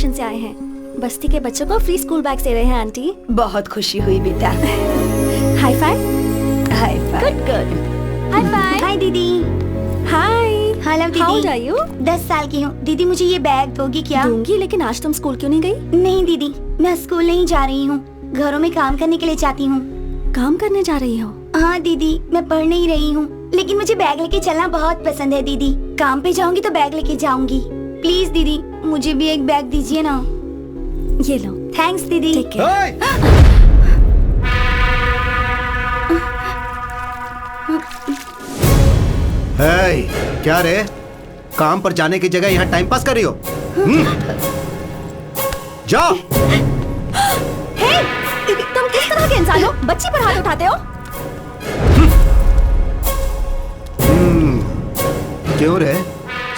से आए हैं। बस्ती के बच्चों को फ्री स्कूल बैग दे रहे हैं आंटी। बहुत खुशी हुई बेटा। High five. High five. Good good. High five. Hi दीदी। हाय। हेलो दीदी। How old are you? 10 साल की हूँ। दीदी मुझे ये बैग दोगी क्या? दूंगी, लेकिन आज तुम स्कूल क्यों नहीं गई? नहीं दीदी, मैं स्कूल नहीं जा रही हूँ, घरों में काम करने के लिए जाती हूँ। काम करने जा रही हो? हाँ दीदी, मैं पढ़ नहीं रही हूँ, लेकिन मुझे बैग लेके चलना बहुत पसंद है दीदी। काम पे जाऊंगी तो बैग लेके जाऊंगी। प्लीज दीदी, मुझे भी एक बैग दीजिए ना। ये लो। थैंक्स दीदी। Take care. क्या रे, काम पर जाने की जगह यहाँ टाइम पास कर रही हो? जाओ। हे, तुम किस तरह के इंसान हो? बच्ची पर हाथ उठाते हो? क्यों रे,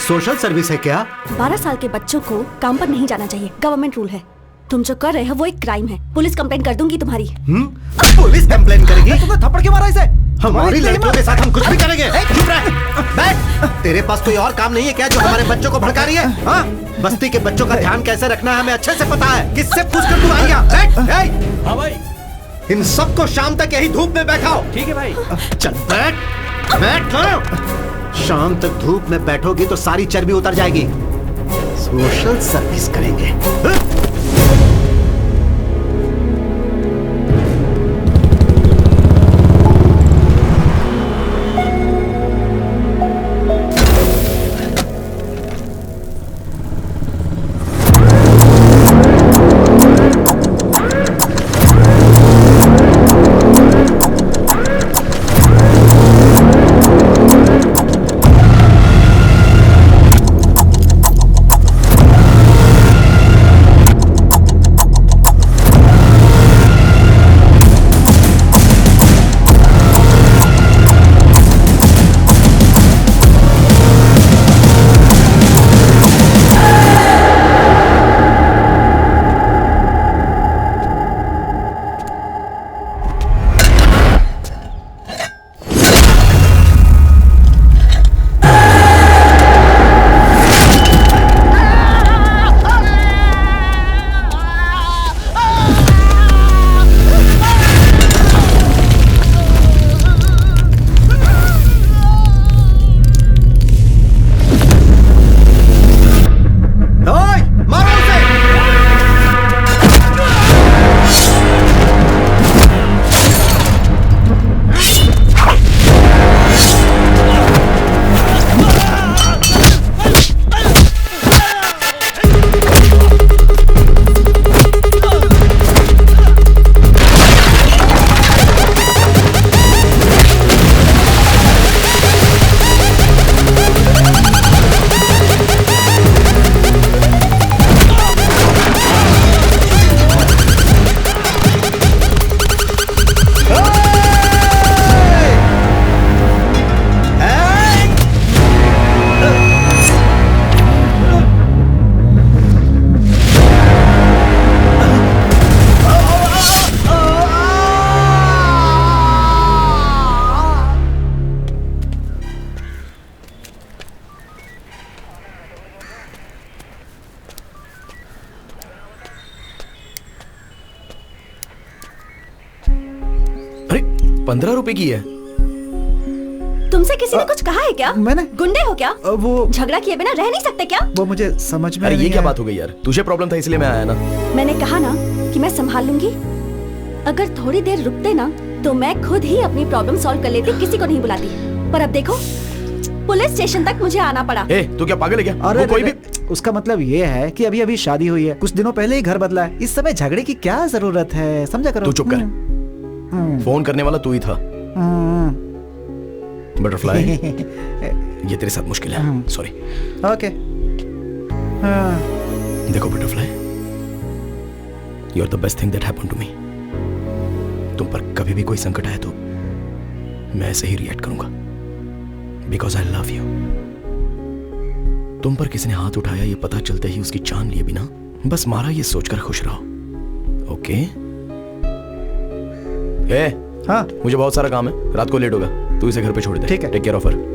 सोशल सर्विस है क्या? 12 साल के बच्चों को काम पर नहीं जाना चाहिए, गवर्नमेंट रूल है। तुम जो कर रहे हो वो एक क्राइम है। पुलिस कंप्लेंट कर दूंगी तुम्हारी। पुलिस कंप्लेंट करेगी? तुमने थप्पड़ क्यों मारा इसे? हमारी लड़कियों के साथ हम कुछ भी करेंगे। चुप रह, बैठ। तेरे पास कोई और काम नहीं है क्या जो हमारे बच्चों को भड़का रही है? हाँ? बस्ती के बच्चों का ध्यान कैसे रखना है हमें अच्छे से पता है। किससे पूछकर तू आई यहाँ? बैठ। हाँ भाई। इन सबको शाम तक यही धूप में बैठाओ। ठीक है भाई। चल बैठ, बैठ। शाम तक धूप में बैठोगी तो सारी चर्बी उतर जाएगी। सोशल सर्विस करेंगे। अरे 15 रुपए की है। तुमसे किसी ने कुछ कहा है क्या? मैंने? गुंडे हो क्या? वो झगड़ा किए बिना रह नहीं सकते क्या? वो मुझे समझ में अरे ये नहीं क्या आया। बात हो गई यार, तुझे प्रॉब्लम था इसलिए मैं आया ना। मैंने कहा ना कि मैं संभाल लूंगी। अगर थोड़ी देर रुकते ना तो मैं खुद ही अपनी प्रॉब्लम सॉल्व कर लेती, किसी को नहीं बुलाती। पर अब देखो, पुलिस स्टेशन तक मुझे आना पड़ा। ए, तू क्या पागल है क्या? अरे वो कोई भी उसका मतलब ये है कि अभी अभी शादी हुई है, कुछ दिनों पहले ही घर बदला है। इस समय झगड़े की क्या जरूरत है, समझा करो। तू चुप कर। फोन करने वाला तू ही था। बटरफ्लाई, ये तेरे साथ मुश्किल है। सॉरी। ओके। देखो butterfly, you are the best thing that happened to me. तुम पर कभी भी कोई संकट आए तो मैं ऐसे ही रिएक्ट करूंगा, बिकॉज आई लव यू। तुम पर किसी ने हाथ उठाया ये पता चलते ही उसकी जान लिए बिना बस मारा, ये सोचकर खुश रहो। ओके? हाँ मुझे बहुत सारा काम है, रात को लेट होगा, तू इसे घर पे छोड़ दे। ठीक है। Take care of her.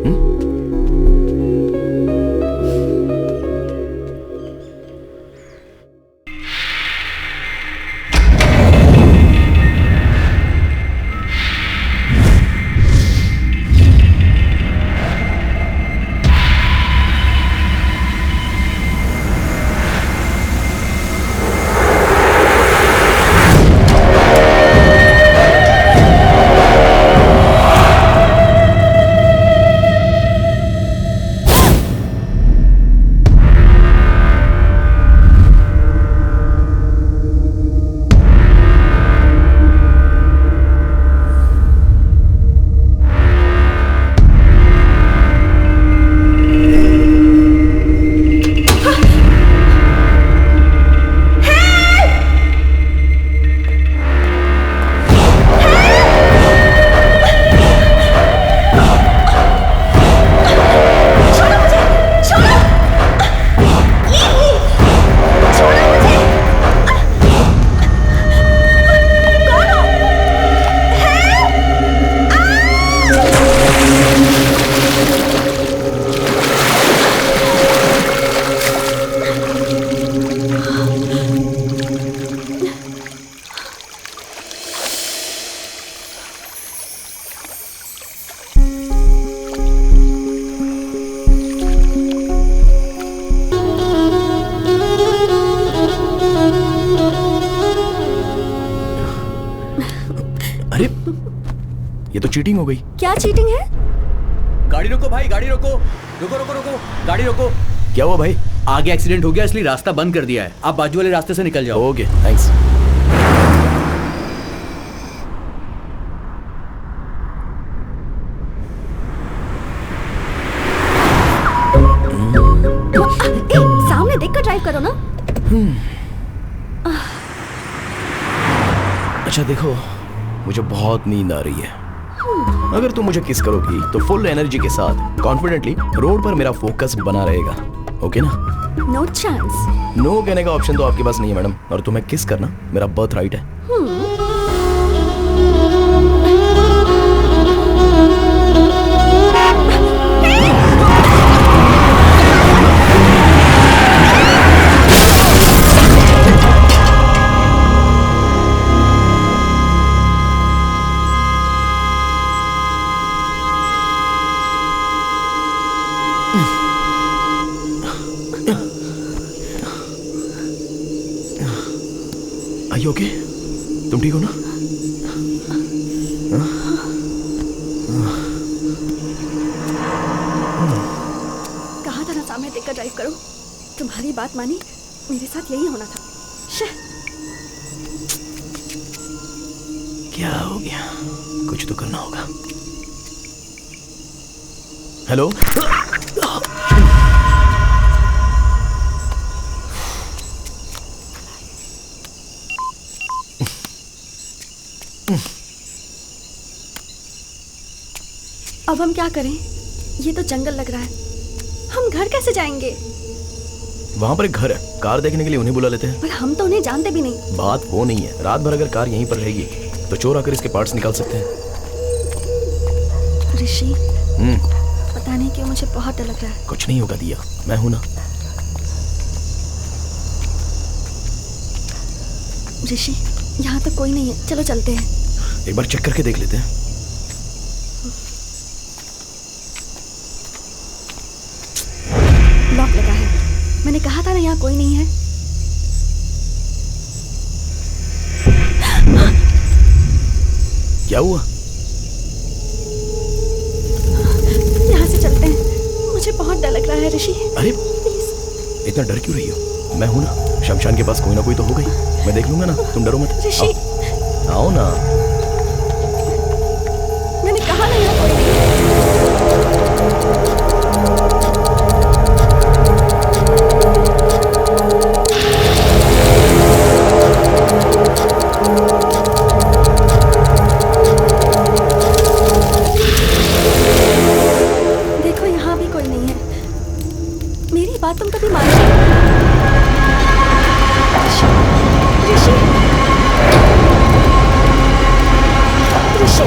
अरे ये तो चीटिंग हो गई। क्या चीटिंग है? गाड़ी रोको भाई, गाड़ी रोको, रुको रुको रुको, गाड़ी रोको। क्या हुआ भाई? आगे एक्सीडेंट हो गया इसलिए रास्ता बंद कर दिया है, आप बाजू वाले रास्ते से निकल जाओ। Okay thanks. सामने देखकर ड्राइव करो ना। अच्छा देखो, मुझे बहुत नींद आ रही है। अगर तुम मुझे किस करोगी तो फुल एनर्जी के साथ कॉन्फिडेंटली रोड पर मेरा फोकस बना रहेगा। ओके ना? No chance. नो कहने का ऑप्शन तो आपके पास नहीं है मैडम, और तुम्हें किस करना मेरा बर्थ राइट है। Are you okay? तुम ठीक हो ना? कहा था ना सामने देखकर ड्राइव करो। तुम्हारी बात मानी, मेरे साथ यही होना था। क्या हो गया? कुछ तो करना होगा। हेलो? अब हम क्या करें? ये तो जंगल लग रहा है, हम घर कैसे जाएंगे? वहाँ पर एक घर है, कार देखने के लिए उन्हें बुला लेते हैं। पर हम तो उन्हें जानते भी नहीं। बात वो नहीं है, रात भर अगर कार यहीं पर रहेगी तो चोर आकर इसके पार्ट्स निकाल सकते हैं। ऋषि, पता नहीं क्यों मुझे बहुत डर लग रहा है। कुछ नहीं होगा दिया, मैं हूं ना। ऋषि, यहाँ तो कोई नहीं है, चलो चलते हैं। एक बार चेक करके देख लेते हैं। लॉक लगा है, मैंने कहा था ना यहाँ कोई नहीं है। क्या हुआ? यहाँ से चलते हैं, मुझे बहुत डर लग रहा है ऋषि। अरे इतना डर क्यों रही हो? मैं हूं ना, शमशान के पास कोई ना कोई तो होगा ही, मैं देख लूंगा ना, तुम डरो मत। ऋषि, आओ ना। मैंने कहा ना यहाँ कोई नहीं है। ऋषि,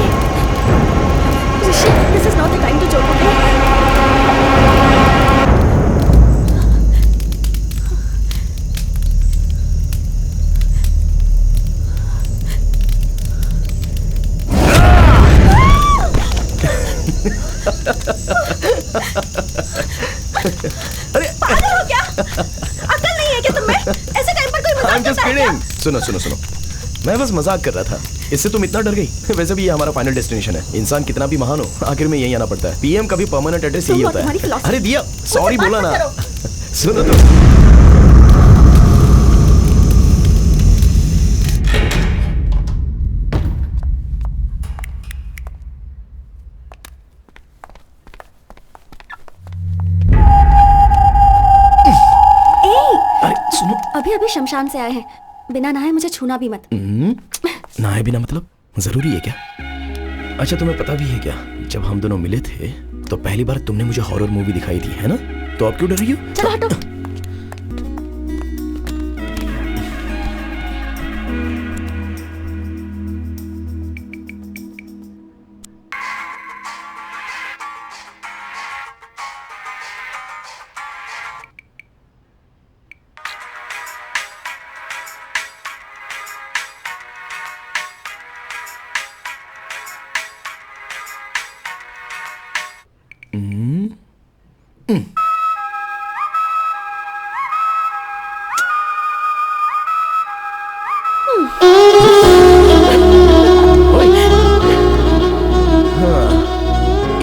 this is not the time to joke, okay? अरे पागल हो क्या? अकल नहीं है क्या तुम्हें? ऐसे टाइम पर कोई मजाक I'm just करता है क्या? kidding. सुनो मैं बस मजाक कर रहा था। इससे तुम इतना डर गई? वैसे भी ये हमारा फाइनल डेस्टिनेशन है। इंसान कितना भी महान हो, आखिर में यही आना पड़ता है। पीएम का भी परमानेंट एड्रेस यही तुम और होता तुम्हारी है। philosophy। अरे दिया, सॉरी मुझे बोला बात ना। मत करो। सुनो तो। अरे सुनो, अभी अभी शमशान से आए हैं, बिना नहाए मुझे छूना भी मत। नहाए बिना मतलब जरूरी है क्या? अच्छा तुम्हें पता भी है क्या, जब हम दोनों मिले थे तो पहली बार तुमने मुझे हॉरर मूवी दिखाई थी, है ना? तो अब क्यों डर रही हो? चलो हटो।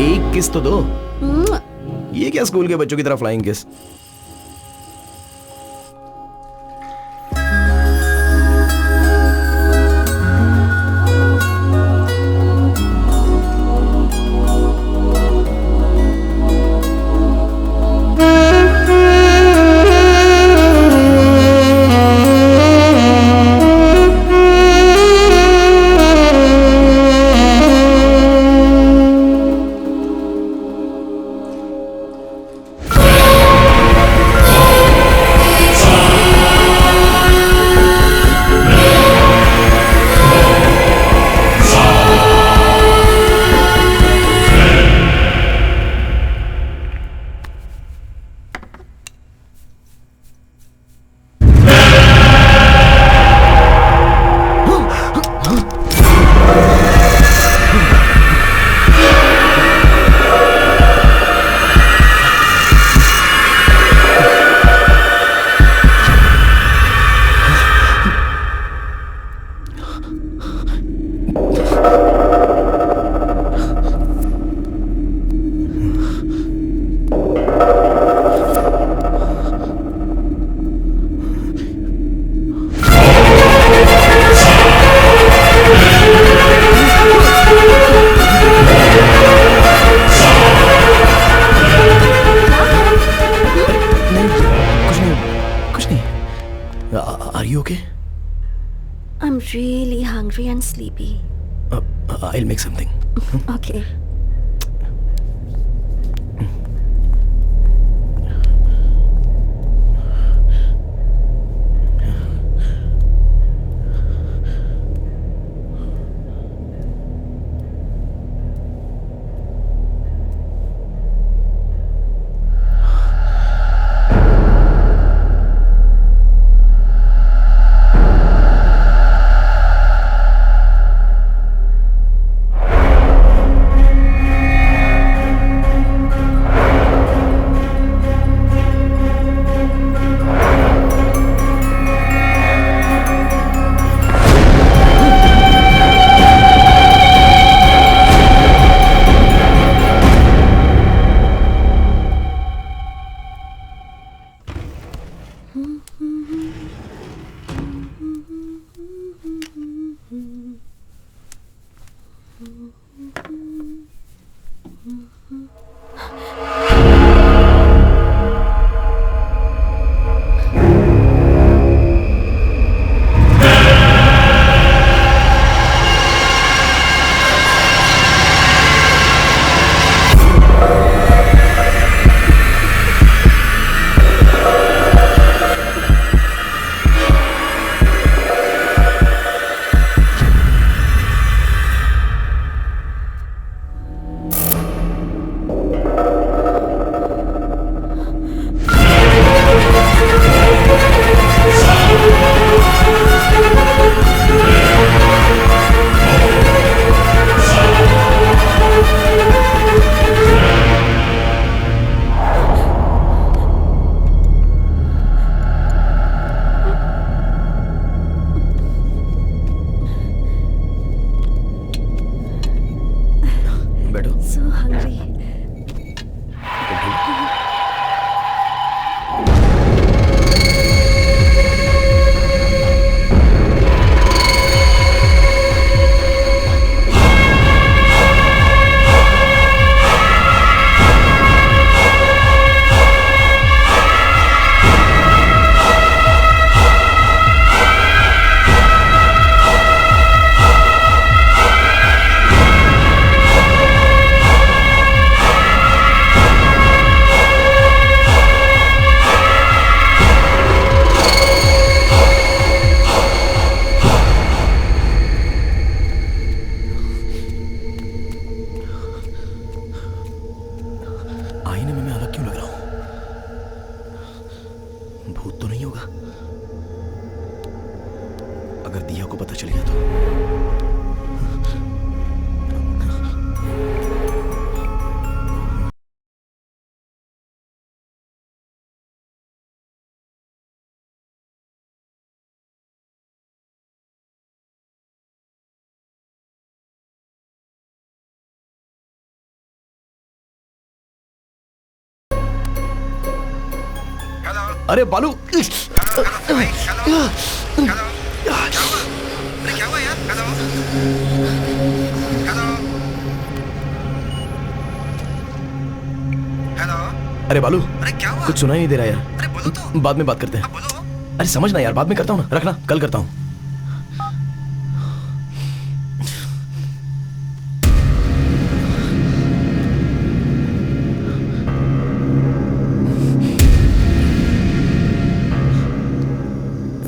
एक किस तो दो। ये क्या स्कूल के बच्चों की तरह flying kiss? Are you okay? I'm really hungry and sleepy. I'll make something. Okay. भूत तो नहीं होगा? अगर दिया को पता चल गया तो अरे बालू अरे बालू, अरे क्या हुआ? कुछ सुनाई नहीं दे रहा यार। अरे बोलो तो। बाद में बात करते हैं। बोलो। अरे समझ ना यार, बाद में करता हूँ ना, रखना, कल करता हूँ।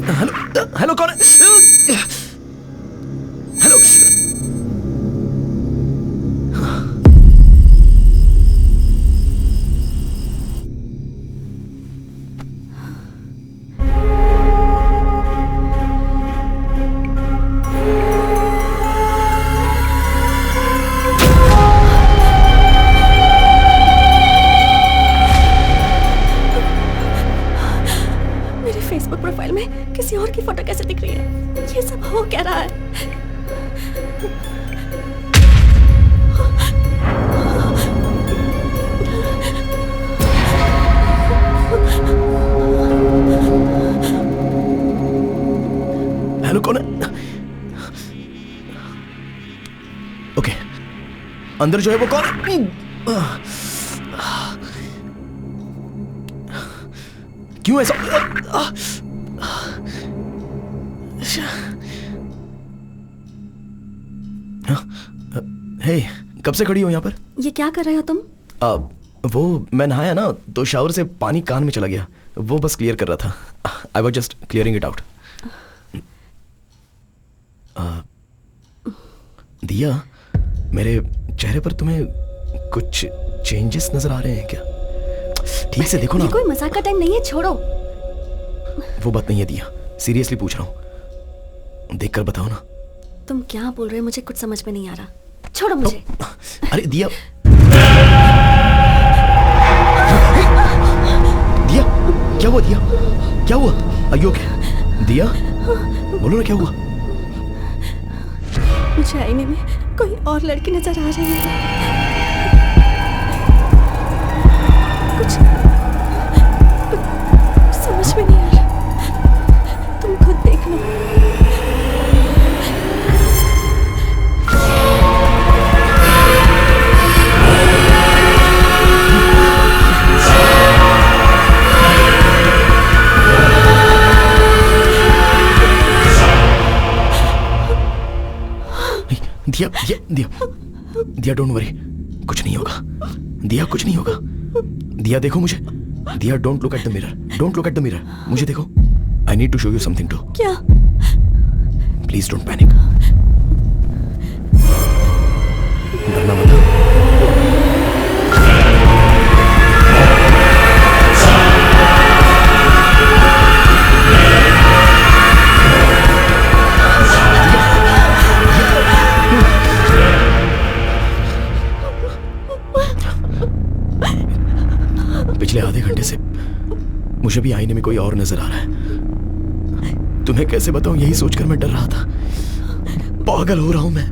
हेलो हेलो, कौन है? हेलो फेसबुक प्रोफाइल में किसी और की फोटो कैसे दिख रही है? ये सब हो क्या रहा है? हेलो, कौन है? ओके, अंदर जो है वो कौन है? क्यों ऐसा? हे, कब से खड़ी हो यहाँ पर? ये क्या कर रहे हो तुम? वो मैं नहाया ना तो शावर से पानी कान में चला गया, वो बस क्लियर कर रहा था। I was just clearing it out. दिया, मेरे चेहरे पर तुम्हें कुछ चेंजेस नजर आ रहे हैं क्या? ठीक से देखो ना। ये कोई मजाक का टाइम नहीं है, छोड़ो। वो बात नहीं है दिया, सीरियसली पूछ रहा हूँ, देखकर बताओ ना। तुम क्या बोल रहे हो? मुझे कुछ समझ में नहीं आ रहा, छोड़ो मुझे। अरे दिया, दिया क्या हुआ? दिया क्या हुआ? Are you okay? दिया बोलो ना, क्या हुआ? मुझे आईने में कोई और लड़की नजर आ रही है। कुछ समझ में नहीं आ रहा, तुम खुद देख लो। दिया दिया दिया, डोंट वरी, कुछ नहीं होगा। दिया कुछ नहीं होगा। दिया देखो मुझे। Diya, don't look at the mirror, don't look at the mirror, मुझे देखो। I need to show you something too. क्या? प्लीज डोंट पैनिक, डरना मत। पिछले आधे घंटे से मुझे भी आईने में कोई और नजर आ रहा है। तुम्हें कैसे बताऊं, यही सोचकर मैं डर रहा था। पागल हो रहा हूं मैं।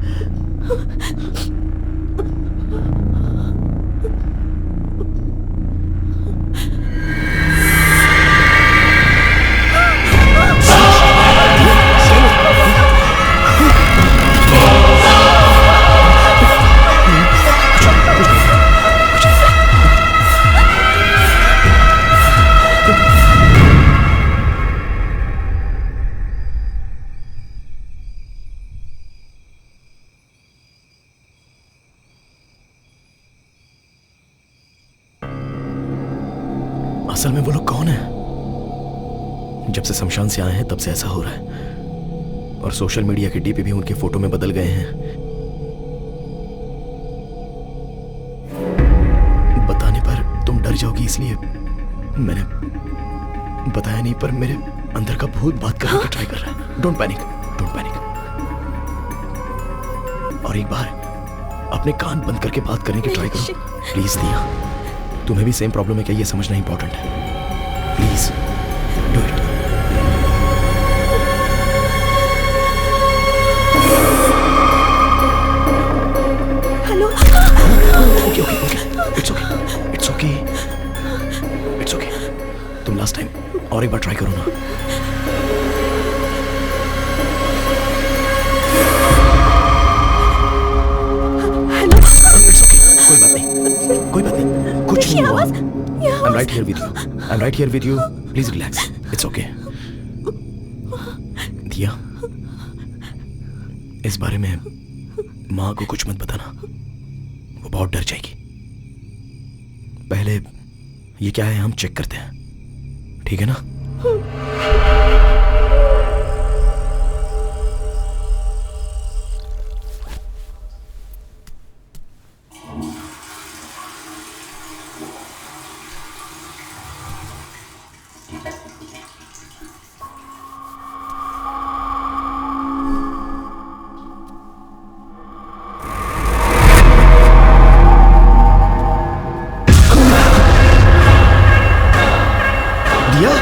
असल में वो लोग कौन है? जब से शमशान से आए हैं तब से ऐसा हो रहा है, और सोशल मीडिया के डीपी भी उनके फोटो में बदल गए हैं। बताने पर तुम डर जाओगी, इसलिए बताया नहीं, पर मेरे अंदर का भूत बात करने की ट्राई कर रहा है। Don't panic, don't panic. और एक बार अपने कान बंद करके बात करने की ट्राई करो प्लीज। दिया, तुम्हें भी सेम प्रॉब्लम है क्या, ये समझना इंपॉर्टेंट है। Please do it. Hello. Okay okay okay, it's okay, it's okay, it's okay. तुम लास्ट टाइम और एक बार ट्राई करो ना। हेलो। इट्स ओके, कोई बात नहीं, कोई बात नहीं, कुछ नहीं हुआ। I am right here with you, I am right here with you, please relax, it's okay. दिया, इस बारे में माँ को कुछ मत बताना, वो बहुत डर जाएगी। पहले ये क्या है हम चेक करते हैं, ठीक है ना? दिया,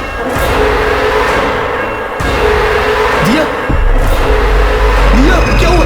दिया, दिया, क्या हुआ?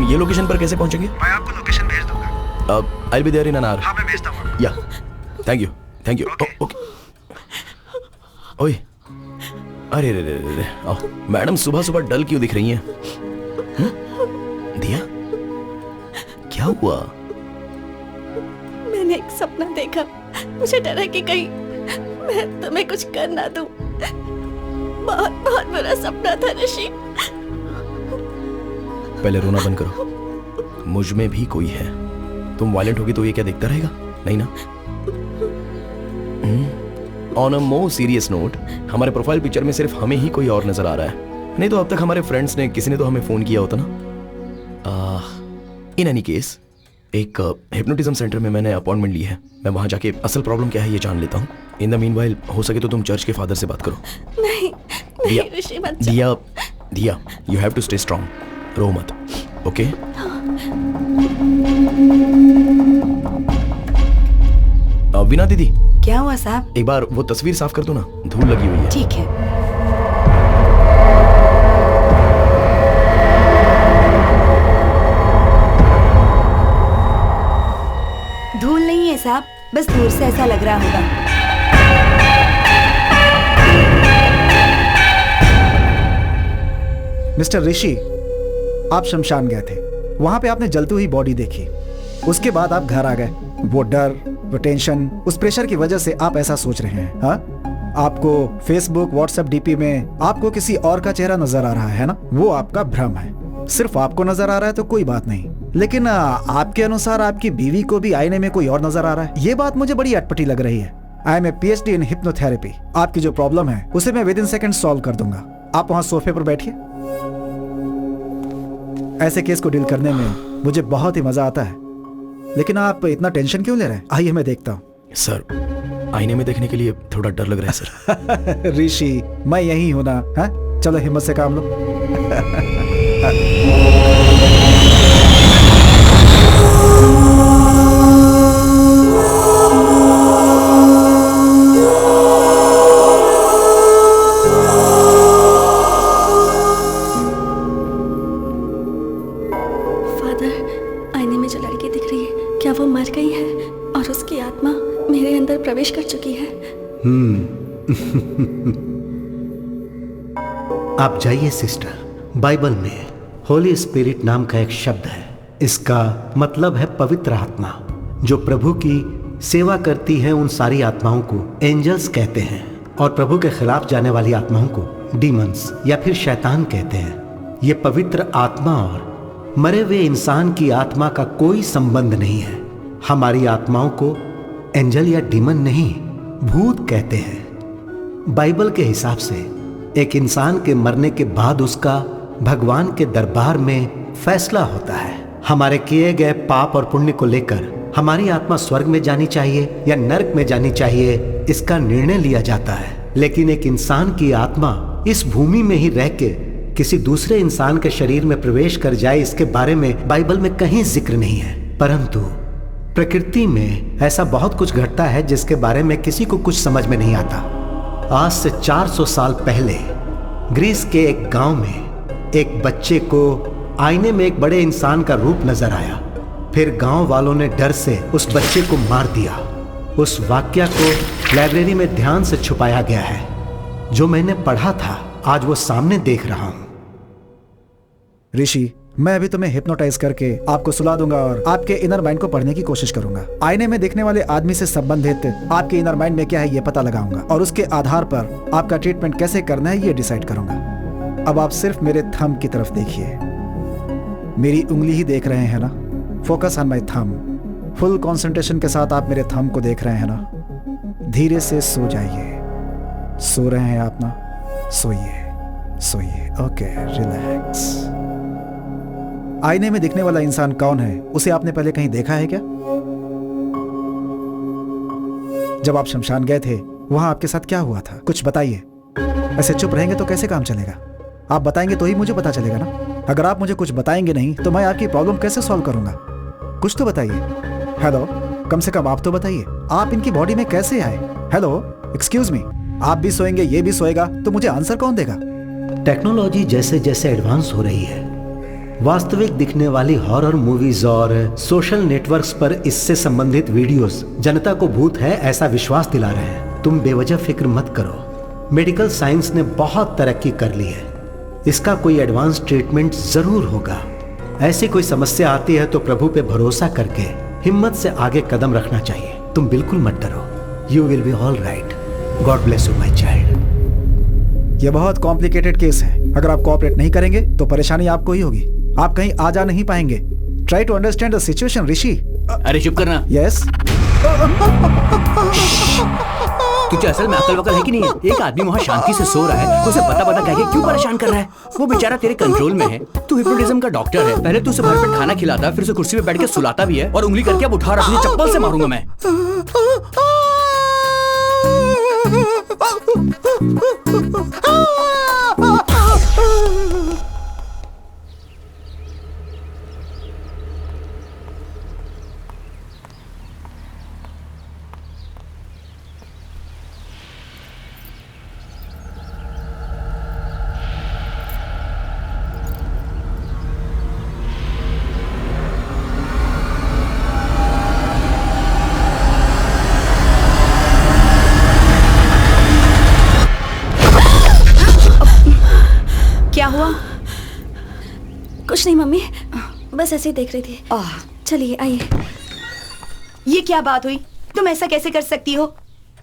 ये लोकेशन पर कैसे पहुंचेंगे? मैं आपको लोकेशन भेज दूंगा। I will be there in an hour. हाँ, मैं भेजता हूँ। Yeah, thank you, thank you. Okay. ओए, अरे रे रे रे, आओ। मैडम सुबह सुबह डल क्यों दिख रही हैं? दिया, क्या हुआ? मैंने एक सपना देखा, मुझे डर है कि कहीं मैं तुम्हें कुछ कर ना दूं। बहुत बहुत बुरा सपना था ऋषि। पहले रोना बंद करो, मुझ में भी कोई है। तुम वायलेंट होगी तो ये क्या देखता रहेगा? नहीं ना? On a more serious note, हमारे प्रोफाइल पिक्चर में सिर्फ हमें ही कोई और नजर आ रहा है, नहीं तो अब तक हमारे फ्रेंड्स ने किसी ने तो हमें फोन किया होता ना। इन एनी केस, एक हिप्नोटिज्म सेंटर में मैंने अपॉइंटमेंट ली है। मैं वहां जाके असल प्रॉब्लम क्या है ये जान लेता हूँ। इन द मीनवाइल हो सके तो तुम चर्च के फादर से बात करो। नहीं, दिया, नहीं ऋषि मत जाओ। Diya, Diya, you have to stay strong, रो मत, ओके? वीना दीदी, क्या हुआ साहब? एक बार वो तस्वीर साफ कर दो ना, धूल लगी हुई है। ठीक है। धूल नहीं है साहब, बस दूर से ऐसा लग रहा होगा। मिस्टर ऋषि, आप शमशान गए थे, वहां पे आपने जलती हुई बॉडी देखी, उसके बाद आप घर आ गए। वो डर, वो टेंशन, उस प्रेशर की वजह से आप ऐसा सोच रहे हैं। हाँ, आपको फेसबुक, व्हाट्सएप डीपी में आपको किसी और का चेहरा नजर आ रहा है ना, वो आपका भ्रम है। सिर्फ आपको नजर आ रहा है तो कोई बात नहीं, लेकिन आपके अनुसार आपकी बीवी को भी आईने में कोई और नजर आ रहा है। ये बात मुझे बड़ी अटपटी लग रही है। I am a PhD in hypnotherapy. आपकी जो प्रॉब्लम है उसे मैं विद इन सेकंड सॉल्व कर दूंगा। आप वहां सोफे पर बैठिए। ऐसे केस को डील करने में मुझे बहुत ही मजा आता है। लेकिन आप इतना टेंशन क्यों ले रहे हैं? आइए मैं देखता हूँ। सर, आईने में देखने के लिए थोड़ा डर लग रहा है सर। ऋषि, मैं यही हूं ना। हाँ, चलो हिम्मत से काम लो। फादर, आईने में जो लड़की दिख रही है, क्या वो मर गई है और उसकी आत्मा मेरे अंदर प्रवेश कर चुकी है? आप जाइए सिस्टर। बाइबल में होली स्पिरिट नाम का एक शब्द है। इसका मतलब है पवित्र आत्मा। जो प्रभु की सेवा करती है उन सारी आत्माओं को एंजल्स कहते हैं, और प्रभु के खिलाफ जाने वाली आत्माओं को डीमंस या फिर शैतान कहते हैं। ये पवित्र आत्मा और मरे हुए इंसान की आत्मा का कोई संबंध नहीं है। हमारी आत्माओं को एंजल या डीमन नहीं, भूत कहते हैं। बाइबल के हिसाब से एक इंसान के मरने के बाद उसका भगवान के दरबार में फैसला होता है। हमारे किए गए पाप और पुण्य को लेकर हमारी आत्मा स्वर्ग में जानी चाहिए या नरक में जानी चाहिए, इसका निर्णय लिया जाता है। लेकिन एक इंसान की आत्मा इस भूमि में ही रह के किसी दूसरे इंसान के शरीर में प्रवेश कर जाए, इसके बारे में बाइबल में कहीं जिक्र नहीं है। परंतु प्रकृति में ऐसा बहुत कुछ घटता है जिसके बारे में किसी को कुछ समझ में नहीं आता। आज से 400 साल पहले ग्रीस के एक गांव में एक बच्चे को आईने में एक बड़े इंसान का रूप नजर आया। फिर गांव वालों ने डर से उस बच्चे को मार दिया। उस वाक्या को लाइब्रेरी में ध्यान से छुपाया गया है। जो मैंने पढ़ा था आज वो सामने देख रहा हूं। ऋषि, मैं अभी तुम्हें हिप्नोटाइज करके आपको सुला दूंगा और आपके इनर माइंड को पढ़ने की कोशिश करूंगा। आईने में देखने वाले आदमी से संबंधित आपके इनर माइंड में क्या है ये पता लगाऊंगा, और उसके आधार पर आपका ट्रीटमेंट कैसे करना है ये डिसाइड करूंगा। अब आप सिर्फ मेरे थंब की तरफ देखिए। मेरी उंगली ही देख रहे हैं ना? Focus on my thumb. Full concentration के साथ आप मेरे थंब को देख रहे हैं ना? धीरे से सो जाइए। सो रहे हैं आप ना? सोइए सोइए। Okay, relax. आईने में दिखने वाला इंसान कौन है, उसे आपने पहले कहीं देखा है क्या? जब आप शमशान गए थे वहां आपके साथ क्या हुआ था? कुछ बताइए। ऐसे चुप रहेंगे तो कैसे काम चलेगा? आप बताएंगे तो ही मुझे पता चलेगा ना। अगर आप मुझे कुछ बताएंगे नहीं तो मैं आपकी प्रॉब्लम कैसे सॉल्व करूंगा? कुछ तो बताइए। हेलो, कम से कम आप तो बताइए, आप इनकी बॉडी में कैसे आए? हेलो, एक्सक्यूज मी, आप भी सोएंगे ये भी सोएगा तो मुझे आंसर कौन देगा? टेक्नोलॉजी जैसे जैसे एडवांस हो रही है, वास्तविक दिखने वाली हॉरर मूवीज और सोशल नेटवर्क्स पर इससे संबंधित वीडियोस जनता को भूत है ऐसा विश्वास दिला रहे हैं। तुम बेवजह फिक्र मत करो। मेडिकल साइंस ने बहुत तरक्की कर ली है। इसका कोई एडवांस ट्रीटमेंट जरूर होगा। ऐसी कोई समस्या आती है तो प्रभु पे भरोसा करके हिम्मत से आगे कदम रखना चाहिए। तुम बिल्कुल मत डरो। You will be all right. God bless you my child. यह बहुत कॉम्प्लिकेटेड केस है। अगर आप कोऑपरेट नहीं करेंगे तो परेशानी आपको ही होगी। आप कहीं आ जा नहीं पाएंगे। Try to understand the situation Rishi. अरे चुप करना। यस। तुझे असल में अकल वकल है कि नहीं है? एक आदमी वहाँ शांति से सो रहा है, उसे बता बता कह के क्यों परेशान कर रहा है? वो बेचारा तेरे कंट्रोल में है। तू हिप्नोटिज्म का डॉक्टर है। पहले तू उसे भरपेट खाना खिलाता, फिर उसे कुर्सी पे बैठ के सुलाता भी है, और उंगली करके अब उठा रहा है। तुझे चप्पल से मारूंगा मैं। क्या हुआ? कुछ नहीं मम्मी, बस ऐसे ही देख रही थी। चलिए आइए। ये क्या बात हुई? तुम ऐसा कैसे कर सकती हो?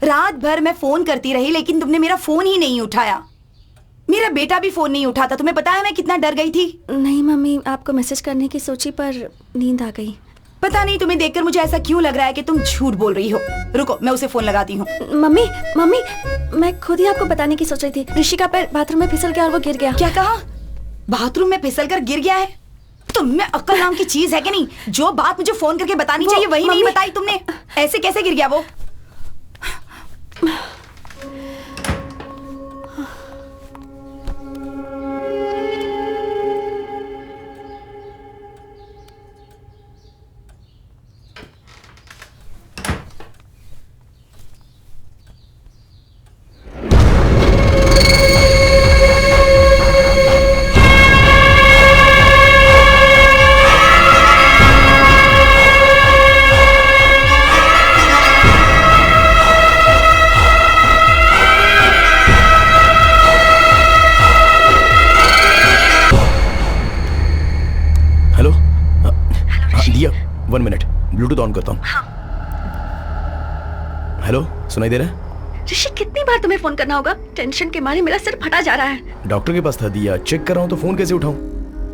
रात भर मैं फोन करती रही लेकिन तुमने मेरा फोन ही नहीं उठाया। मेरा बेटा भी फोन नहीं उठाता। तुम्हें पता है मैं कितना डर गई थी। नहीं मम्मी, आपको मैसेज करने की सोची पर नींद आ गई। पता नहीं तुम्हें देखकर मुझे ऐसा क्यों लग रहा है कि तुम झूठ बोल रही हो। रुको, मैं उसे फोन लगाती हूँ। मम्मी मम्मी, मैं खुद ही आपको बताने की सोच रही थी। ऋषि का पैर बाथरूम में फिसल गया और वो गिर गया। क्या कहा? बाथरूम में फिसल कर गिर गया है? तुम में अक्ल नाम की चीज है कि नहीं? जो बात मुझे फोन करके बतानी चाहिए वही नहीं बताई तुमने। ऐसे कैसे गिर गया वो? वन मिनट, ब्लूटूथ ऑन करता हूँ। हेलो, सुनाई दे रहा है? ऋषि, कितनी बार तुम्हें फोन करना होगा? टेंशन के मारे मेरा सिर फटा जा रहा है। डॉक्टर के पास था दिया, चेक कर रहा हूँ तो फोन कैसे उठाऊं?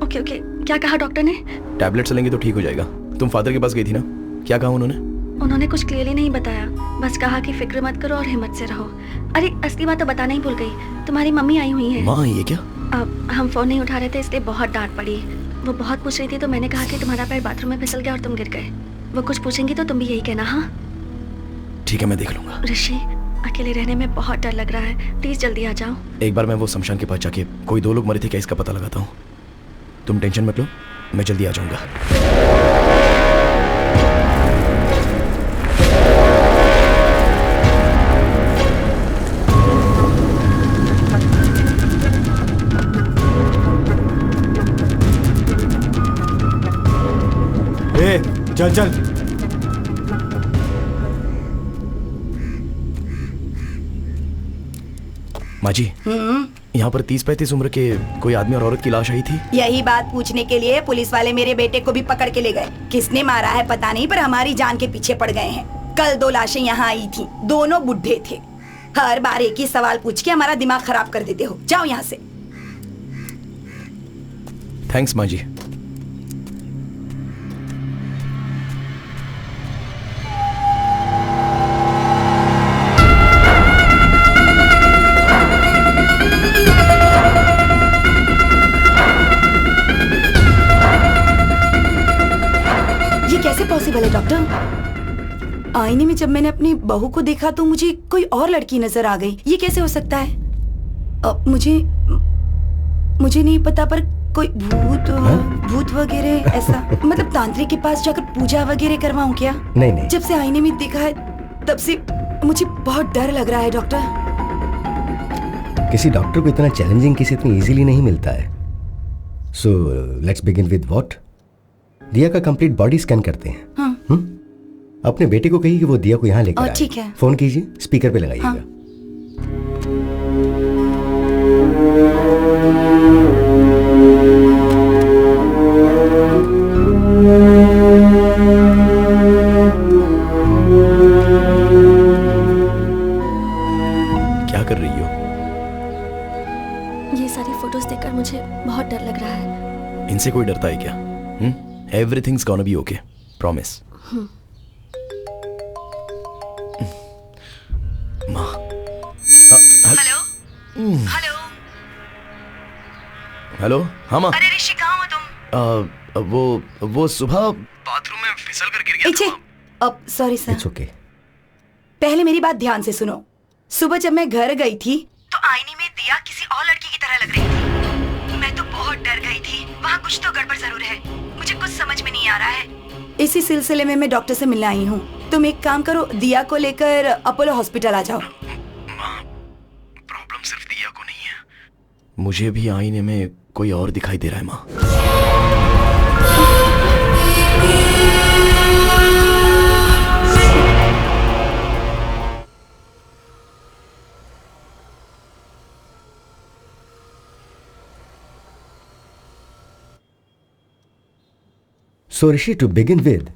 ओके ओके, क्या कहा डॉक्टर ने? टैबलेट्स लेंगे तो ठीक हो जाएगा। तुम फादर के पास गई थी ना, क्या कहा उन्होंने? उन्होंने कुछ क्लियरली नहीं बताया, बस कहा कि फिक्र मत करो और हिम्मत से रहो। अरे असली बात तो बताना ही भूल गई, तुम्हारी मम्मी आई हुई है। माँ आई है क्या? अब हम फोन नहीं उठा रहे थे इसलिए बहुत डांट पड़ी। वो बहुत पूछ रही थी तो मैंने कहा कि तुम्हारा पैर बाथरूम में फिसल गया और तुम गिर गए। वो कुछ पूछेंगी तो तुम भी यही कहना। हाँ ठीक है, मैं देख लूंगा। ऋषि, अकेले रहने में बहुत डर लग रहा है, प्लीज जल्दी आ जाओ। एक बार मैं वो शमशान के पास जाके कोई 2 लोग मरे थे क्या इसका पता लगाता हूँ। तुम टेंशन मत लो, मैं जल्दी आ जाऊंगा। चल चल। माँ जी, यहाँ पर 30-35 उम्र के कोई आदमी और औरत की लाश आई थी। यही बात पूछने के लिए पुलिस वाले मेरे बेटे को भी पकड़ के ले गए। किसने मारा है पता नहीं, पर हमारी जान के पीछे पड़ गए हैं। कल 2 लाशें यहाँ आई थी, दोनों बुढ़े थे। हर बार एक ही सवाल पूछ के हमारा दिमाग खराब कर देते हो। जाओ यहाँ से। थैंक्स माँ जी। पॉसिबल है डॉक्टर? आईने में जब मैंने अपनी बहू को देखा तो मुझे कोई और लड़की नजर आ गई। ये कैसे हो सकता है? मुझे नहीं पता, पर कोई भूत वगैरह ऐसा, मतलब तांत्रिक के पास जाकर पूजा वगैरह करवाऊं क्या? नहीं। जब से आईने में देखा है तब से मुझे बहुत डर लग रहा है डॉक्टर। किसी डॉक्टर को इतना चैलेंजिंग केस इतनी इजीली नहीं मिलता है। So let's begin with what? दिया का कंप्लीट बॉडी स्कैन करते हैं। हाँ। अपने बेटे को कहिए कि वो दिया को यहाँ लेकर आए। ठीक है। फोन कीजिए, स्पीकर पे लगाइएगा। हाँ। क्या कर रही हो? ये सारी फोटोज देखकर मुझे बहुत डर लग रहा है। इनसे कोई डरता है क्या? Everything's gonna be okay. Promise. माँ। हेलो। हेलो। हेलो। हाँ माँ। अरे ऋषि, कहाँ हो तुम? वो सुबह बाथरूम में फिसल कर गिर गया था। अब सॉरी सर। It's okay. पहले मेरी बात ध्यान से सुनो। सुबह जब मैं घर गई थी तो आईने में दिया किसी और लड़की की तरह लग रही थी। मैं तो बहुत डर गई थी। वहाँ कुछ तो गड़बड़ जरूर है, मुझे कुछ समझ में नहीं आ रहा है। इसी सिलसिले में मैं डॉक्टर से मिलने आई हूँ। तुम एक काम करो, दिया को लेकर अपोलो हॉस्पिटल आ जाओ। प्रॉब्लम सिर्फ दिया को नहीं है, मुझे भी आईने में कोई और दिखाई दे रहा है माँ। So Rishi, to begin with,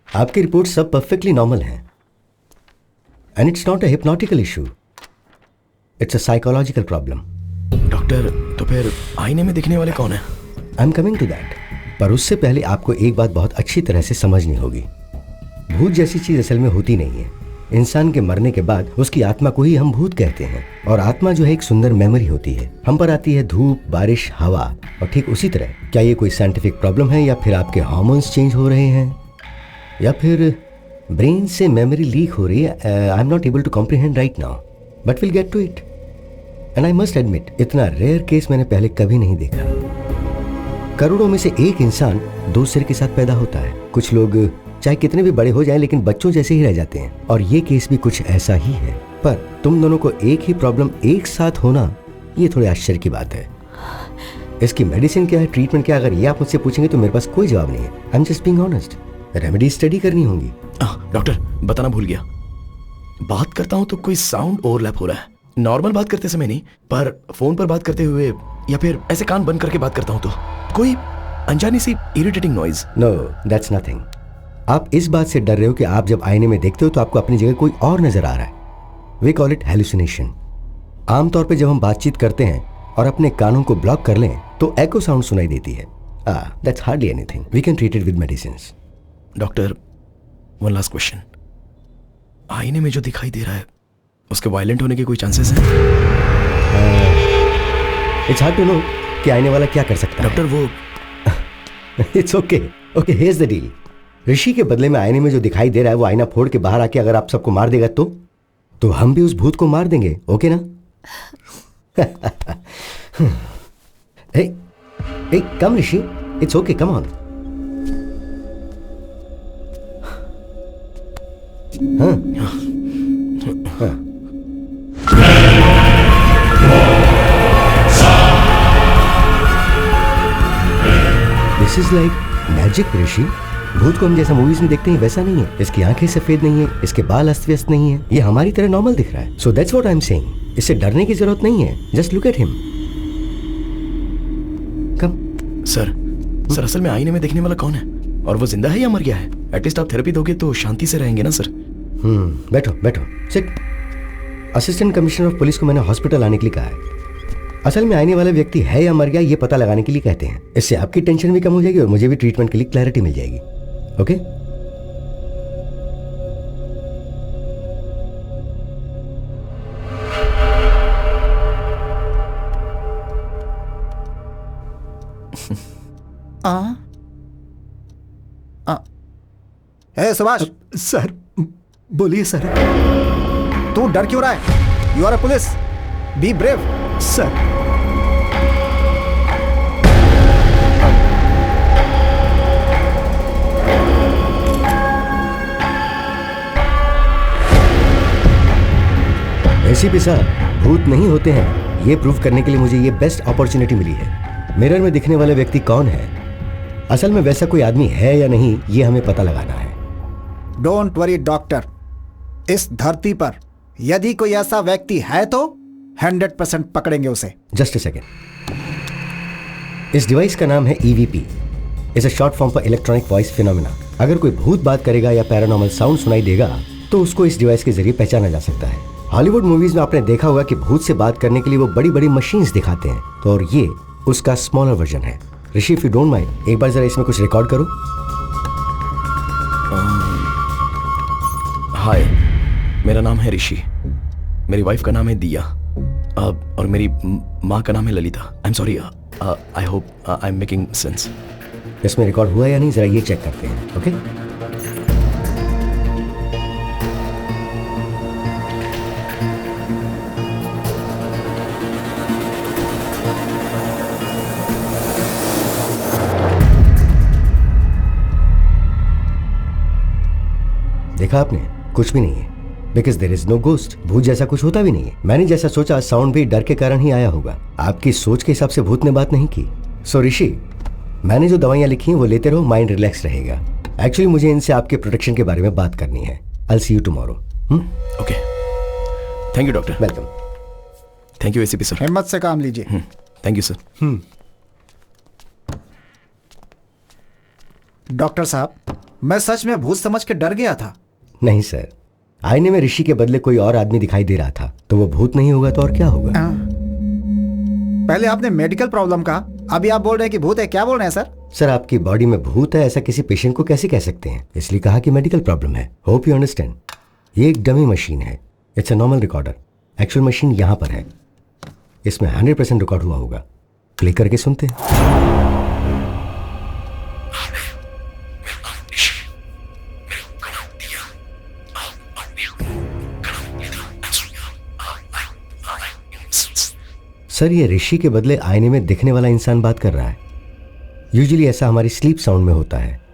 आपकी रिपोर्ट सब परफेक्टली नॉर्मल हैं। And it's not a hypnotical issue, it's a psychological problem. Doctor, तो फिर आईने में दिखने वाले कौन है? I am coming to that, पर उससे पहले आपको एक बात बहुत अच्छी तरह से समझनी होगी। भूत जैसी चीज असल में होती नहीं है। इंसान के मरने के बाद उसकी आत्मा को ही हम भूत कहते हैं। और आत्मा जो है एक सुंदर मेमोरी होती है। हम पर आती है धूप, बारिश, हवा। और ठीक उसी तरह क्या ये कोई साइंटिफिक प्रॉब्लम है, या फिर आपके हार्मोन्स चेंज हो रहे हैं, या फिर ब्रेन से मेमोरी लीक हो रही है? I am not able to comprehend right now, but will get to it. And I must admit, इतना रेयर केस मैंने पहले कभी नहीं देखा। करोड़ों में से एक इंसान 2 सिर के साथ पैदा होता है। कुछ लोग चाहे कितने भी बड़े हो जाएं लेकिन बच्चों जैसे ही रह जाते हैं, और ये केस भी कुछ ऐसा ही है। पर तुम दोनों को एक ही प्रॉब्लम एक साथ होना, ये थोड़े आश्चर्य की बात है। इसकी मेडिसिन क्या है, ट्रीटमेंट क्या है, अगर ये आप मुझसे पूछेंगे तो मेरे पास कोई जवाब नहीं है। I am just being honest. Remedy study करनी होंगी। डॉक्टर, बताना भूल गया, बात करता हूं तो कोई साउंड ओवरलैप हो रहा है। नॉर्मल बात करते समय नहीं, पर फोन पर बात करते हुए या फिर ऐसे कान बंद करके बात करता हूं तो कोई अनजानी सी irritating noise. No, that's nothing. आप इस बात से डर रहे हो कि आप जब आईने में देखते हो तो आपको अपनी जगह कोई और नजर आ रहा है। We call it hallucination. आमतौर पे जब हम बातचीत करते हैं और अपने कानों को ब्लॉक कर लें तो एको साउंड सुनाई देती है। That's hardly anything. We can treat it with medicines. Doctor, one last question. आईने में जो दिखाई दे रहा है उसके वायलेंट होने के कोई चांसेस हैं? इट्स हार्ड टू नो कि आईने वाला क्या कर सकता है। डॉक्टर, वो it's okay. Okay, here's the deal. Rishi के बदले में आईने में जो दिखाई दे रहा है वो आईना फोड़ के बाहर आके अगर आप सबको मार देगा तो हम भी उस भूत को मार देंगे। ओके ना? hey, come Rishi, it's okay, come on. This is like magic Rishi. भूत को हम जैसा मूवीज में देखते हैं वैसा नहीं है। इसकी आंखें सफेद नहीं है, इसके बाल अस्त व्यस्त नहीं है, ये हमारी तरह नॉर्मल दिख रहा है। So that's what I am saying. इससे डरने की जरूरत नहीं है। Just look at him. Come. Sir, असल में आईने में देखने वाला कौन है, और वो जिंदा है या मर गया है? एटलीस्ट आप थेरेपी दोगे तो शांति से रहेंगे ना सर। बैठो बैठो, sit. Assistant commissioner of police को मैंने हॉस्पिटल आने के लिए कहा है। असल में आने वाला व्यक्ति है या मर गया ये पता लगाने के लिए कहते हैं। इससे आपकी टेंशन भी कम हो जाएगी और मुझे भी ट्रीटमेंट के लिए क्लैरिटी मिल जाएगी। ओके? सुभाष। सर, बोलिए सर। तू डर क्यों रहा है? You are a police, be brave. Sir, ACP साहब, भूत नहीं होते हैं ये प्रूव करने के लिए मुझे ये बेस्ट अपॉर्चुनिटी मिली है। मिरर में दिखने वाला व्यक्ति कौन है, असल में वैसा कोई आदमी है या नहीं, ये हमें पता लगाना है। डोंट वरी डॉक्टर, इस धरती पर यदि कोई ऐसा व्यक्ति है तो 100% पकड़ेंगे उसे। Just a second. इस डिवाइस का नाम है EVP। Is a short form for electronic voice phenomena. अगर कोई भूत बात करेगा या पैरानॉर्मल साउंड सुनाई देगा तो उसको इस डिवाइस के जरिए पहचाना जा सकता है। हॉलीवुड मूवीज में आपने देखा होगा कि भूत से बात करने के लिए वो बड़ी बड़ी मशीन्स दिखाते हैं, तो और ये उसका स्मॉलर वर्जन है। ऋषि, इफ यू डोंट माइंड, एक बार जरा इसमें कुछ रिकॉर्ड करो। हाय, मेरा नाम है ऋषि, मेरी वाइफ का नाम है दिया, और मेरी माँ का नाम है Lalita. I am sorry, I hope I am making sense. इसमें रिकॉर्ड हुआ या नहीं जरा ये चेक करते हैं। ओके? देखा आपने, कुछ भी नहीं है। Because there is no ghost. भूत जैसा कुछ होता भी नहीं है। मैंने जैसा सोचा साउंड भी डर के कारण ही आया होगा। आपकी सोच के हिसाब से भूत ने बात नहीं की। सो ऋषि, मैंने जो दवाइयां लिखी हैं वो लेते रहो, माइंड रिलैक्स रहेगा। एक्चुअली मुझे इनसे आपके प्रोटेक्शन के बारे में बात करनी है। I see you tomorrow. Okay, thank you doctor. Welcome. Thank you ACP sir. हिम्मत से काम लीजिए। Thank you sir. डॉक्टर साहब, मैं सच में भूत समझ के डर गया था। नहीं सर, आईने में ऋषि के बदले कोई और आदमी दिखाई दे रहा था, तो वो भूत नहीं होगा तो और क्या होगा? पहले आपने मेडिकल प्रॉब्लम कहा, अभी आप बोल रहे हैं कि भूत है। क्या बोल रहे हैं सर? सर, आपकी बॉडी में भूत है ऐसा किसी पेशेंट को कैसे कह सकते हैं, इसलिए कहा कि मेडिकल प्रॉब्लम है। Hope you understand. ये एक डमी मशीन है, it's a normal recorder. Actual machine यहाँ पर है, इसमें 100% रिकॉर्ड हुआ होगा। प्ले करके सुनते हैं। सर, ये ऋषि के बदले आईने में दिखने वाला इंसान बात कर रहा है। यूजुअली ऐसा हमारी स्लीप साउंड में होता है।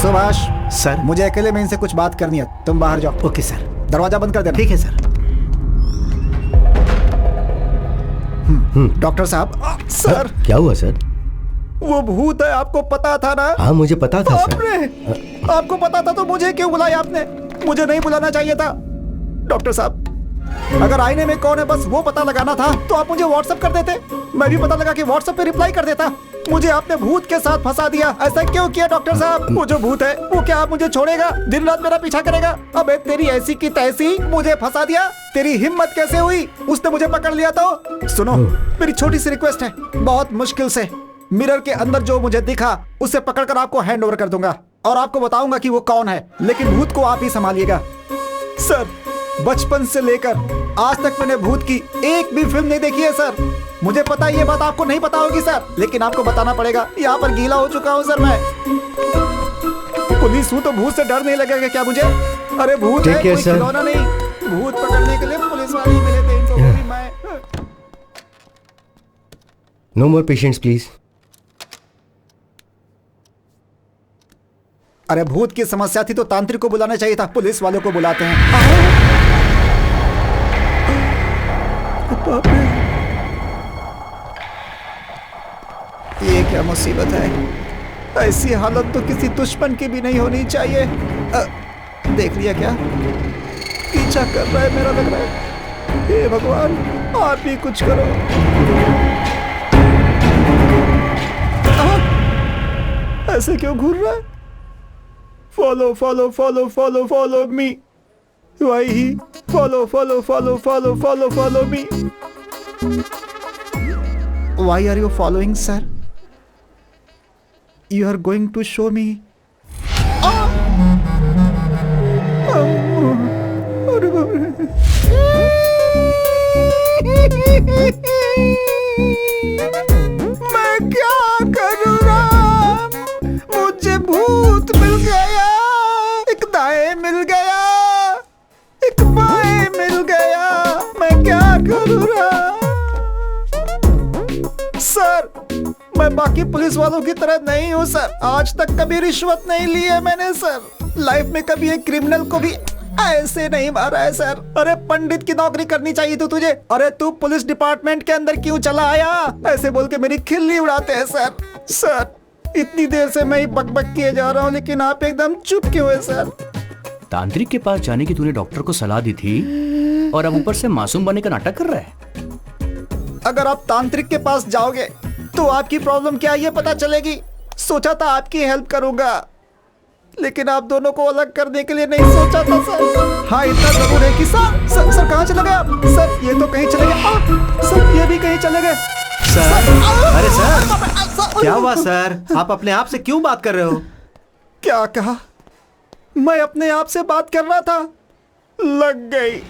सुभाष सर। मुझे अकेले में इनसे कुछ बात करनी है, तुम बाहर जाओ। Okay sir. दरवाजा बंद कर देना। ठीक है सर। डॉक्टर साहब। सर क्या हुआ सर? वो भूत है, आपको पता था ना? हाँ मुझे पता था सर। आपने आपको पता था तो मुझे क्यों बुलाया आपने? मुझे नहीं बुलाना चाहिए था। डॉक्टर साहब, अगर आईने में कौन है बस वो पता लगाना था तो आप मुझे व्हाट्सएप कर देते, मैं भी पता लगा के व्हाट्सएप पे रिप्लाई कर देता। मुझे आपने भूत के साथ फंसा दिया। ऐसा क्यों किया डॉक्टर साहब? वो जो भूत है वो क्या आप मुझे छोड़ेगा? दिन रात मेरा पीछा करेगा? अबे तेरी ऐसी की तैसी, मुझे फंसा दिया। तेरी हिम्मत कैसे हुई? उसने मुझे पकड़ लिया तो। सुनो, मेरी छोटी सी रिक्वेस्ट है, बहुत मुश्किल से मिरर के अंदर जो मुझे दिखा उसे पकड़कर आपको हैंड ओवर कर दूंगा और आपको बताऊंगा कि वो कौन है, लेकिन भूत को आप ही संभालिएगा। सर, बचपन से लेकर आज तक मैंने भूत की एक भी फिल्म नहीं देखी है सर। मुझे पता है ये बात आपको नहीं पता होगी सर, लेकिन आपको बताना पड़ेगा। यहाँ पर गीला हो चुका हूँ सर मैं। पुलिस हूँ तो भूत से डर नहीं लगेगा क्या मुझे? अरे भूत है, कोई खिलौना नहीं। भूत पकड़ने के लिए पुलिस वाले ही मिले थे, इनको भी मैं। No more patients please. अरे भूत की समस्या थी तो तांत्रिक को बुलाना चाहिए था, पुलिस वालों को बुलाते हैं। ये क्या मुसीबत है? ऐसी हालत तो किसी दुश्मन की भी नहीं होनी चाहिए। देख लिया क्या? पीछा कर रहा है मेरा, लग रहा है। हे भगवान, आप ही कुछ करो। ऐसे क्यों घूर रहा है? Follow follow follow follow follow me. वही follow follow follow follow follow follow me. Why are you following, sir? You are going to show me. मैं क्या करूँ राम? मुझे भूत मिल गया, एक दाएं मिल गया, एक बाएं मिल गया। मैं क्या करूँ राम? सर, मैं बाकी पुलिस वालों की तरह नहीं हूँ सर। आज तक कभी रिश्वत नहीं ली है मैंने सर। लाइफ में कभी एक क्रिमिनल को भी ऐसे नहीं मारा है सर। अरे पंडित की नौकरी करनी चाहिए थी तुझे। अरे तू पुलिस डिपार्टमेंट के अंदर क्यों चला आया? ऐसे बोल के मेरी खिल्ली उड़ाते हैं सर। सर, इतनी देर से मैं ही बकबक किए जा रहा हूँ, लेकिन आप एकदम चुप क्यों है सर? तांत्रिक के पास जाने की तूने डॉक्टर को सलाह दी थी और अब ऊपर से मासूम बनने का नाटक कर रहा है। अगर आप तांत्रिक के पास जाओगे तो आपकी प्रॉब्लम क्या है ये पता चलेगी। सोचा था आपकी हेल्प करूंगा, लेकिन आप दोनों को अलग करने के लिए नहीं सोचा था सर। हाँ, इतना जरूर है कि सर कहाँ चले गए आप? सर, ये तो कहीं चले गए। सर, ये भी कहीं चले गए। सर, अरे सर, क्या हुआ सर? आप अपने आप से क्यों बात कर रहे हो? क्या कहा? मैं अपने आप से बात कर रहा था, लग गई।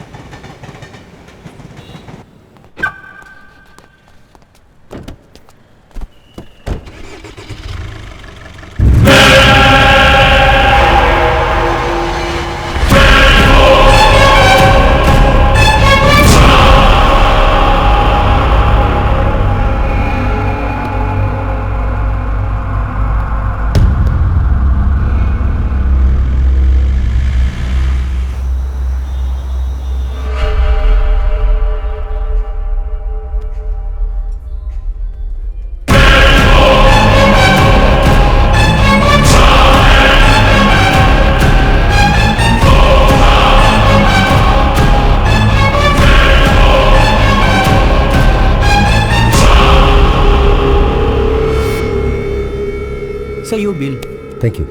Sir, your bill. Thank you.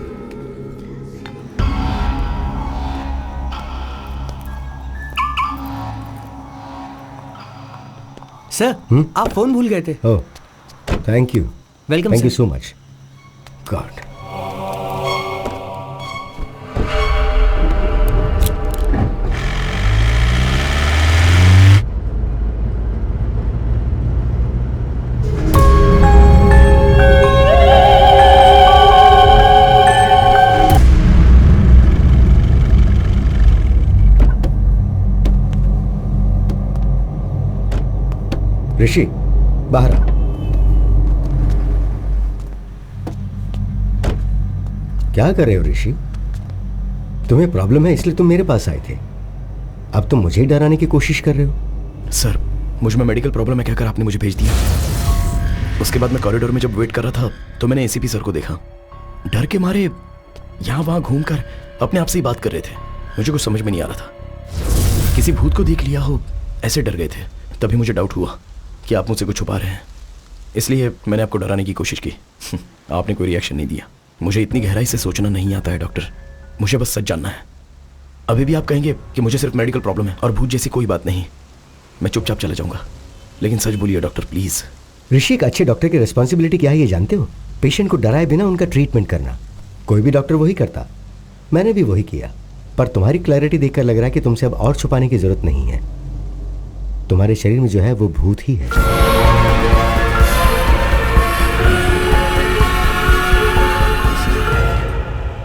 Sir, आप फोन भूल गए थे। Oh, thank you. Welcome Thank you sir. so much. God. ऋषि बाहर आ। क्या कर रहे हो ऋषि? तुम्हें प्रॉब्लम है इसलिए तुम मेरे पास आए थे, अब तुम मुझे डराने की कोशिश कर रहे हो। सर, मुझ में मेडिकल प्रॉब्लम है कहकर आपने मुझे भेज दिया। उसके बाद मैं कॉरिडोर में जब वेट कर रहा था तो मैंने एसीपी सर को देखा। डर के मारे यहाँ वहाँ घूमकर अपने आप से ही बात कर रहे थे। मुझे कुछ समझ में नहीं आ रहा था, किसी भूत को देख लिया हो ऐसे डर गए थे। तभी मुझे डाउट हुआ कि आप मुझसे कुछ छुपा रहे हैं, इसलिए मैंने आपको डराने की कोशिश की। आपने कोई रिएक्शन नहीं दिया। मुझे इतनी गहराई से सोचना नहीं आता है डॉक्टर, मुझे बस सच जानना है। अभी भी आप कहेंगे कि मुझे सिर्फ मेडिकल प्रॉब्लम है और भूत जैसी कोई बात नहीं, मैं चुपचाप चला जाऊंगा, लेकिन सच बोलिए डॉक्टर प्लीज। ऋषि, एक अच्छे डॉक्टर की रिस्पॉन्सिबिलिटी क्या है ये जानते हो? पेशेंट को डराए बिना उनका ट्रीटमेंट करना। कोई भी डॉक्टर वही करता, मैंने भी वही किया। पर तुम्हारी क्लैरिटी देखकर लग रहा है कि तुमसे अब और छुपाने की जरूरत नहीं है। तुम्हारे शरीर में जो है वो भूत ही है।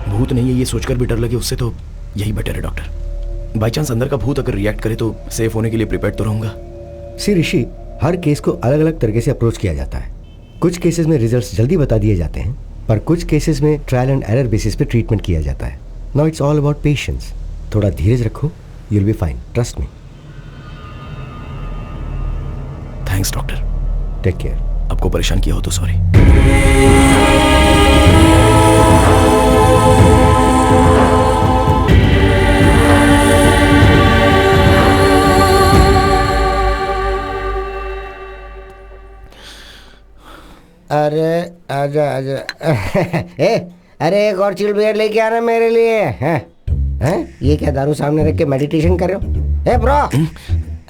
भूत नहीं है ये सोचकर भी डर लगे, उससे तो यही बेटर है डॉक्टर। बाई चांस अंदर का भूत अगर रिएक्ट करे तो सेफ होने के लिए प्रिपेयर्ड तो रहूंगा। सी ऋषि, हर केस को अलग अलग तरीके से अप्रोच किया जाता है। कुछ केसेस में रिजल्ट्स जल्दी बता दिए जाते हैं, पर कुछ केसेस में ट्रायल एंड एरर बेसिस पे ट्रीटमेंट किया जाता है। Now it's all about patience. थोड़ा धीरज रखो, you will be fine, trust me. Thanks doctor. Take care. आपको परेशान किया हो तो सॉरी। अरे आजा आजा। अरे एक और चिल बियर लेके आना मेरे लिए। हैं? ये क्या दारू सामने रख के मेडिटेशन कर रहे हो? Hey bro,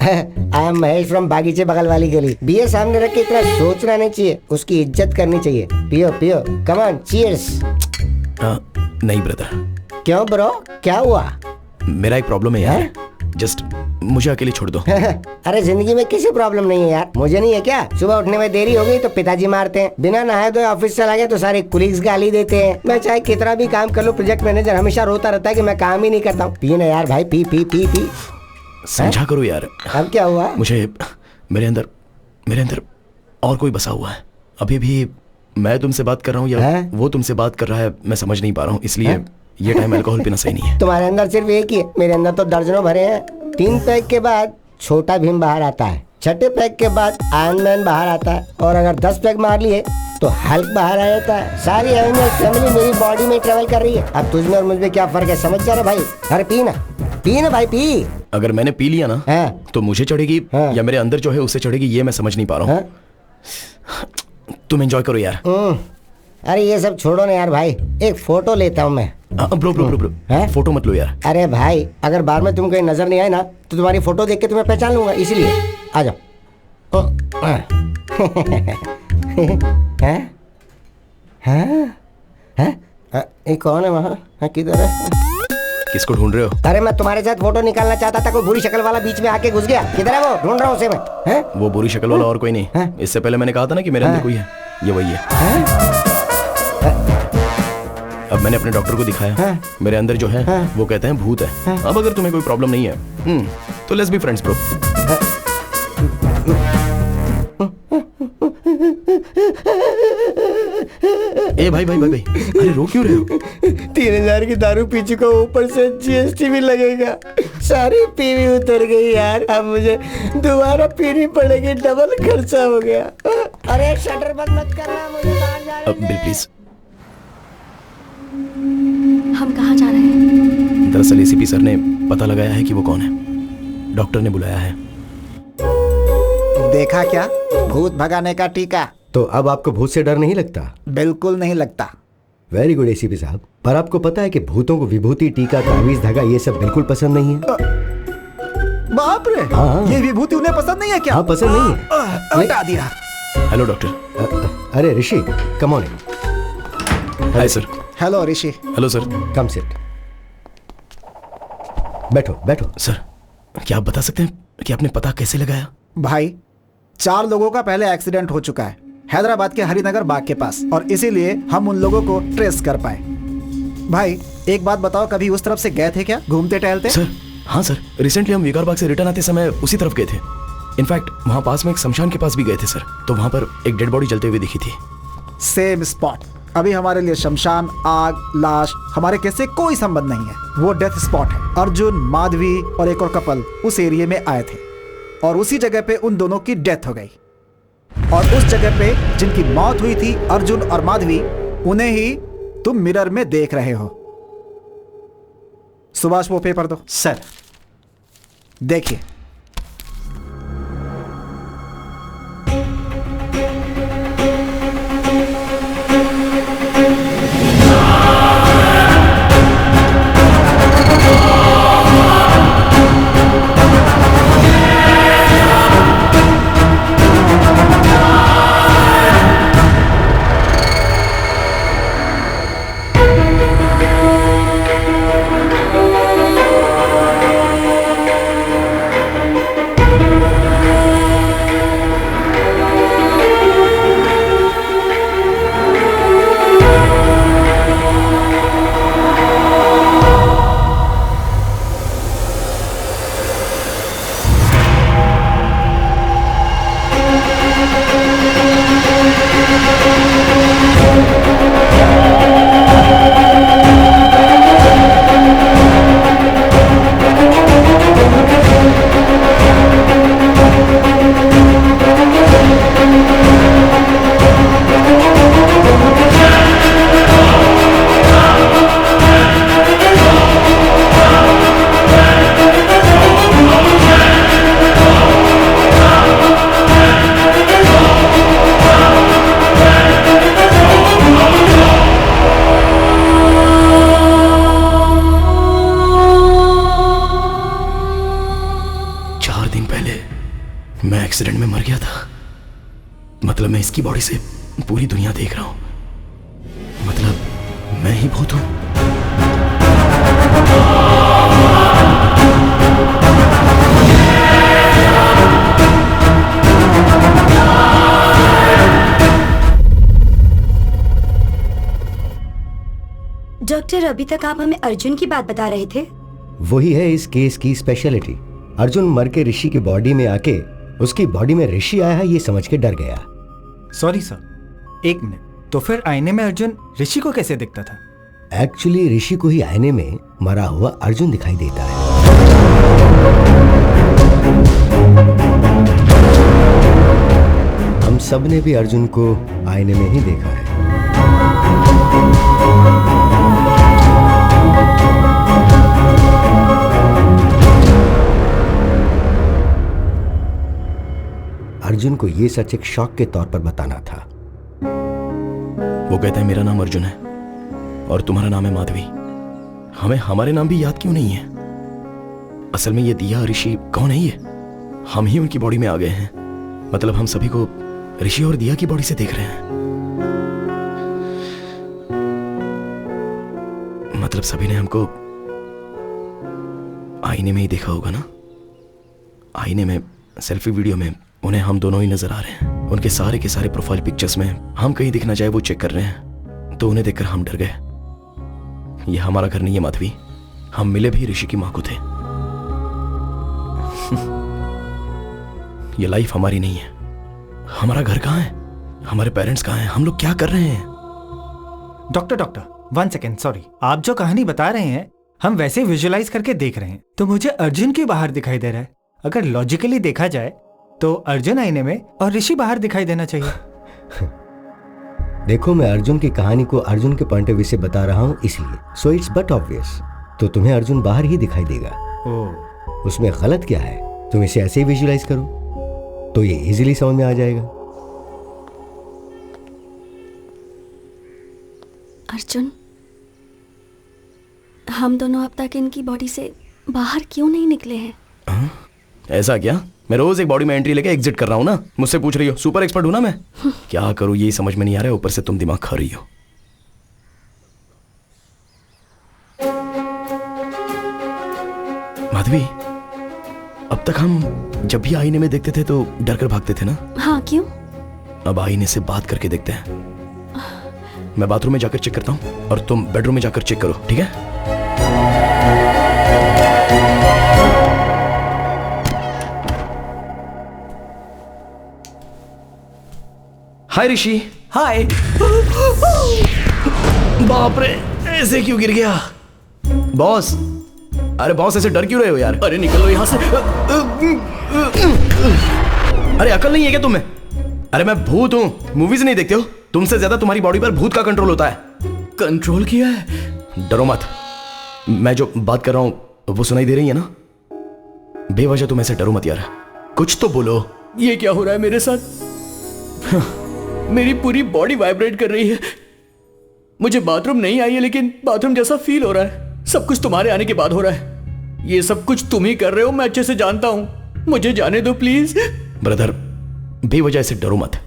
I am Mahesh from बागीचे बगल वाली गली। बियर सामने रख के इतना सोचना नहीं चाहिए, उसकी इज्जत करनी चाहिए। पियो पियो, कम ऑन, चीयर्स। नहीं ब्रदर। क्यों ब्रो, क्या हुआ? मेरा एक प्रॉब्लम है यार, जस्ट मुझे अकेले छोड़ दो। अरे जिंदगी में किसी प्रॉब्लम नहीं है यार, मुझे नहीं है क्या? सुबह उठने में देरी हो गई तो पिताजी मारते हैं, बिना नहाए धोए ऑफिस चला गया तो सारे कुलीग्स गाली देते हैं। मैं चाहे कितना भी काम कर लूं, प्रोजेक्ट मैनेजर हमेशा रोता रहता है कि मैं काम ही नहीं करता हूँ। पी ना यार भाई, पी पी पी पी। समझा करो यार। अब क्या हुआ? मुझे मेरे अंदर और कोई बसा हुआ है। अभी भी मैं तुमसे बात कर रहा हूँ या वो तुमसे बात कर रहा है, मैं समझ नहीं पा रहा हूँ, इसलिए ये टाइम अल्कोहल पीना सही नहीं है। तुम्हारे अंदर सिर्फ एक ही है, मेरे अंदर तो दर्जनों भरे हैं। 3 पैक के बाद छोटा भीम बाहर आता है, 6ठे पैक के बाद आयरन मैन बाहर आता है, और अगर 10 पैक मार लिए तो हल्क बाहर आ जाता है। सारी एवेंजर्स फैमिली मेरी बॉडी में ट्रेवल कर रही है। अब तुझमें और मुझमें क्या फर्क है, समझ जा रहा भाई? अरे पी ना भाई, पी। अगर मैंने पी लिया ना तो मुझे चढ़ेगी या मेरे अंदर जो है उसे चढ़ेगी, ये मैं समझ नहीं पा रहा हूँ। तुम एंजॉय करो यार। अरे ये सब छोड़ो ना यार भाई, एक फोटो लेता हूँ मैं। ब्रो फोटो मत लो यार। अरे भाई, अगर बार में तुम कहीं नजर नहीं आए ना तो तुम्हारी फोटो देख के तुम्हें पहचान लूंगा, इसलिए आ जाओ। ये कौन है वहाँ? किधर है? किसको ढूंढ रहे हो? अरे मैं तुम्हारे साथ फोटो निकालना चाहता था, कोई बुरी शक्ल वाला बीच में आके घुस गया। किधर है वो? ढूंढ रहा हूँ उसे मैं। वो बुरी शक्ल वाला और कोई नहीं, इससे पहले मैंने कहा था ना कि मेरे अंदर कोई है, ये वही है। अब मैंने अपने डॉक्टर को दिखाया, मेरे अंदर जो है वो कहते हैं भूत है। अब अगर तुम्हें कोई प्रॉब्लम नहीं है तो लेट्स बी फ्रेंड्स ब्रो। ए भाई, अरे रो क्यों रहे हो? 3000 की दारू पी चुका, ऊपर से जीएसटी भी लगेगा। सारी पीवी उतर गई यार, अब मुझे दोबारा पीनी पड़ेगी, डबल खर्चा हो गया। अरे शटर बंद मत करना, मुझे बाहर जाने दे। Bill please. हम कहाँ जा रहे हैं? दरअसल एसीपी सर ने पता लगाया है कि वो कौन है, डॉक्टर ने बुलाया है। देखा क्या, भूत भगाने का टीका। तो अब आपको भूत से डर नहीं लगता? बिल्कुल नहीं लगता। वेरी गुड एसीपी साहब। पर आपको पता है कि भूतों को विभूति, टीका, तावीज, धागा ये सब बिल्कुल पसंद नहीं है। बाप रे, ये विभूति उन्हें पसंद नहीं है क्या? हाँ, पसंद नहीं है। हटा दिया। Hello doctor. अरे Rishi, come on. Hi sir. Hello Rishi. Hello sir. Come sit. बैठो। सर, क्या आप बता सकते हैं कि आपने पता कैसे लगाया? भाई, 4 लोगों का पहले एक्सीडेंट हो चुका है हैदराबाद के हरिनगर बाग के पास, और इसीलिए हम उन लोगों को ट्रेस कर पाए। भाई एक बात बताओ, कभी उस तरफ से गए थे क्या, घूमते टहलते? सर हाँ सर, रिसेंटली हम विकार बाग से रिटर्न आते समय उसी तरफ गए थे। इनफैक्ट वहाँ पास में एक शमशान के पास भी गए थे सर, तो वहाँ पर एक डेड बॉडी जलते हुए दिखी थी। Same spot. अभी हमारे लिए शमशान, आग, लाश हमारे केस से कोई संबंध नहीं है, वो डेथ स्पॉट है। अर्जुन, माधवी और एक और कपल उस एरिया में आए थे और उसी जगह पे उन दोनों की डेथ हो गई। और उस जगह पे जिनकी मौत हुई थी, अर्जुन और माधवी, उन्हें ही तुम मिरर में देख रहे हो। सुभाष वो पेपर दो। सर। देखिए, एक्सीडेंट में मर गया था। मतलब मैं इसकी बॉडी से पूरी दुनिया देख रहा हूं। मतलब मैं ही भूत हूं। डॉक्टर, अभी तक आप हमें अर्जुन की बात बता रहे थे। वही है इस केस की स्पेशलिटी। अर्जुन मर के ऋषि की बॉडी में आके उसकी बॉडी में ऋषि आया है ये समझ के डर गया। सॉरी सर, एक मिनट, तो फिर आईने में अर्जुन ऋषि को कैसे दिखता था? एक्चुअली ऋषि को ही आईने में मरा हुआ अर्जुन दिखाई देता है। हम सब ने भी अर्जुन को आईने में ही देखा है। अर्जुन को ये सच एक शॉक के तौर पर बताना था। वो कहता है मेरा नाम अर्जुन है और तुम्हारा नाम है माधवी। हमें हमारे नाम भी याद क्यों नहीं है? असल में ये दिया ऋषि कौन है? ये हम ही उनकी बॉडी में आ गए हैं। मतलब हम सभी को ऋषि और दिया की बॉडी से देख रहे हैं। मतलब सभी ने हमको आईने में ही देखा होगा ना। आईने में, सेल्फी वीडियो में उन्हें हम दोनों ही नजर आ रहे हैं। उनके सारे के सारे प्रोफाइल पिक्चर्स में हम कहीं दिख ना जाए वो चेक कर रहे हैं। तो उन्हें देखकर हम डर गए। ये हमारा घर नहीं है माधवी। हम मिले भी ऋषि की मां को थे। ये लाइफ हमारी नहीं है। हमारा घर कहाँ है? हमारे पेरेंट्स कहाँ हैं? हम लोग क्या कर रहे हैं? Doctor 1 second, sorry. आप जो कहानी बता रहे हैं हम वैसे विजुअलाइज करके देख रहे हैं, तो मुझे अर्जुन क्यों बाहर दिखाई दे रहा है? अगर लॉजिकली देखा जाए तो अर्जुन आईने में और ऋषि बाहर दिखाई देना चाहिए। देखो, मैं अर्जुन की कहानी को अर्जुन के पॉइंट ऑफ व्यू से बता रहा हूं इसलिए। So it's but obvious. तो तुम्हें अर्जुन बाहर ही दिखाई देगा। उसमें गलत क्या है? तुम इसे ऐसे ही विजुअलाइज करो तो ये इजीली समझ में आ जाएगा। अर्जुन, हम दोनों अब तक इनकी बॉडी से बाहर क्यों नहीं निकले हैं? ऐसा क्या? मैं रोज एक बॉडी में एंट्री लेके एग्जिट कर रहा हूं ना। मुझसे पूछ रही हो? सुपर एक्सपर्ट हूं ना मैं। क्या करूं यही समझ में नहीं आ रहा है। ऊपर से तुम दिमाग खा रही हो। माधवी, अब तक हम जब भी आईने में देखते थे तो डर कर भागते थे ना। हाँ, क्यों? अब आईने से बात करके देखते हैं। मैं बाथरूम में जाकर चेक करता हूं और तुम बेडरूम में जाकर चेक करो, ठीक है? हाय ऋषि। हाय। बाप रे, ऐसे क्यों गिर गया? बॉस, अरे बॉस ऐसे डर क्यों रहे हो यार? अरे निकलो यहाँ से। अरे अकल नहीं है क्या तुम्हें? अरे मैं भूत हूँ, मूवीज नहीं देखते हो? तुमसे ज्यादा तुम्हारी बॉडी पर भूत का कंट्रोल होता है। कंट्रोल किया है? डरो मत, मैं जो बात कर रहा हूँ वो सुनाई दे रही है ना? बेवजह तुम ऐसे डरो मत यार, कुछ तो बोलो। ये क्या हो रहा है मेरे साथ? मेरी पूरी बॉडी वाइब्रेट कर रही है। मुझे बाथरूम नहीं आई है लेकिन बाथरूम जैसा फील हो रहा है। सब कुछ तुम्हारे आने के बाद हो रहा है। ये सब कुछ तुम ही कर रहे हो, मैं अच्छे से जानता हूं। मुझे जाने दो प्लीज। ब्रदर, बेवजह ऐसे डरो मत।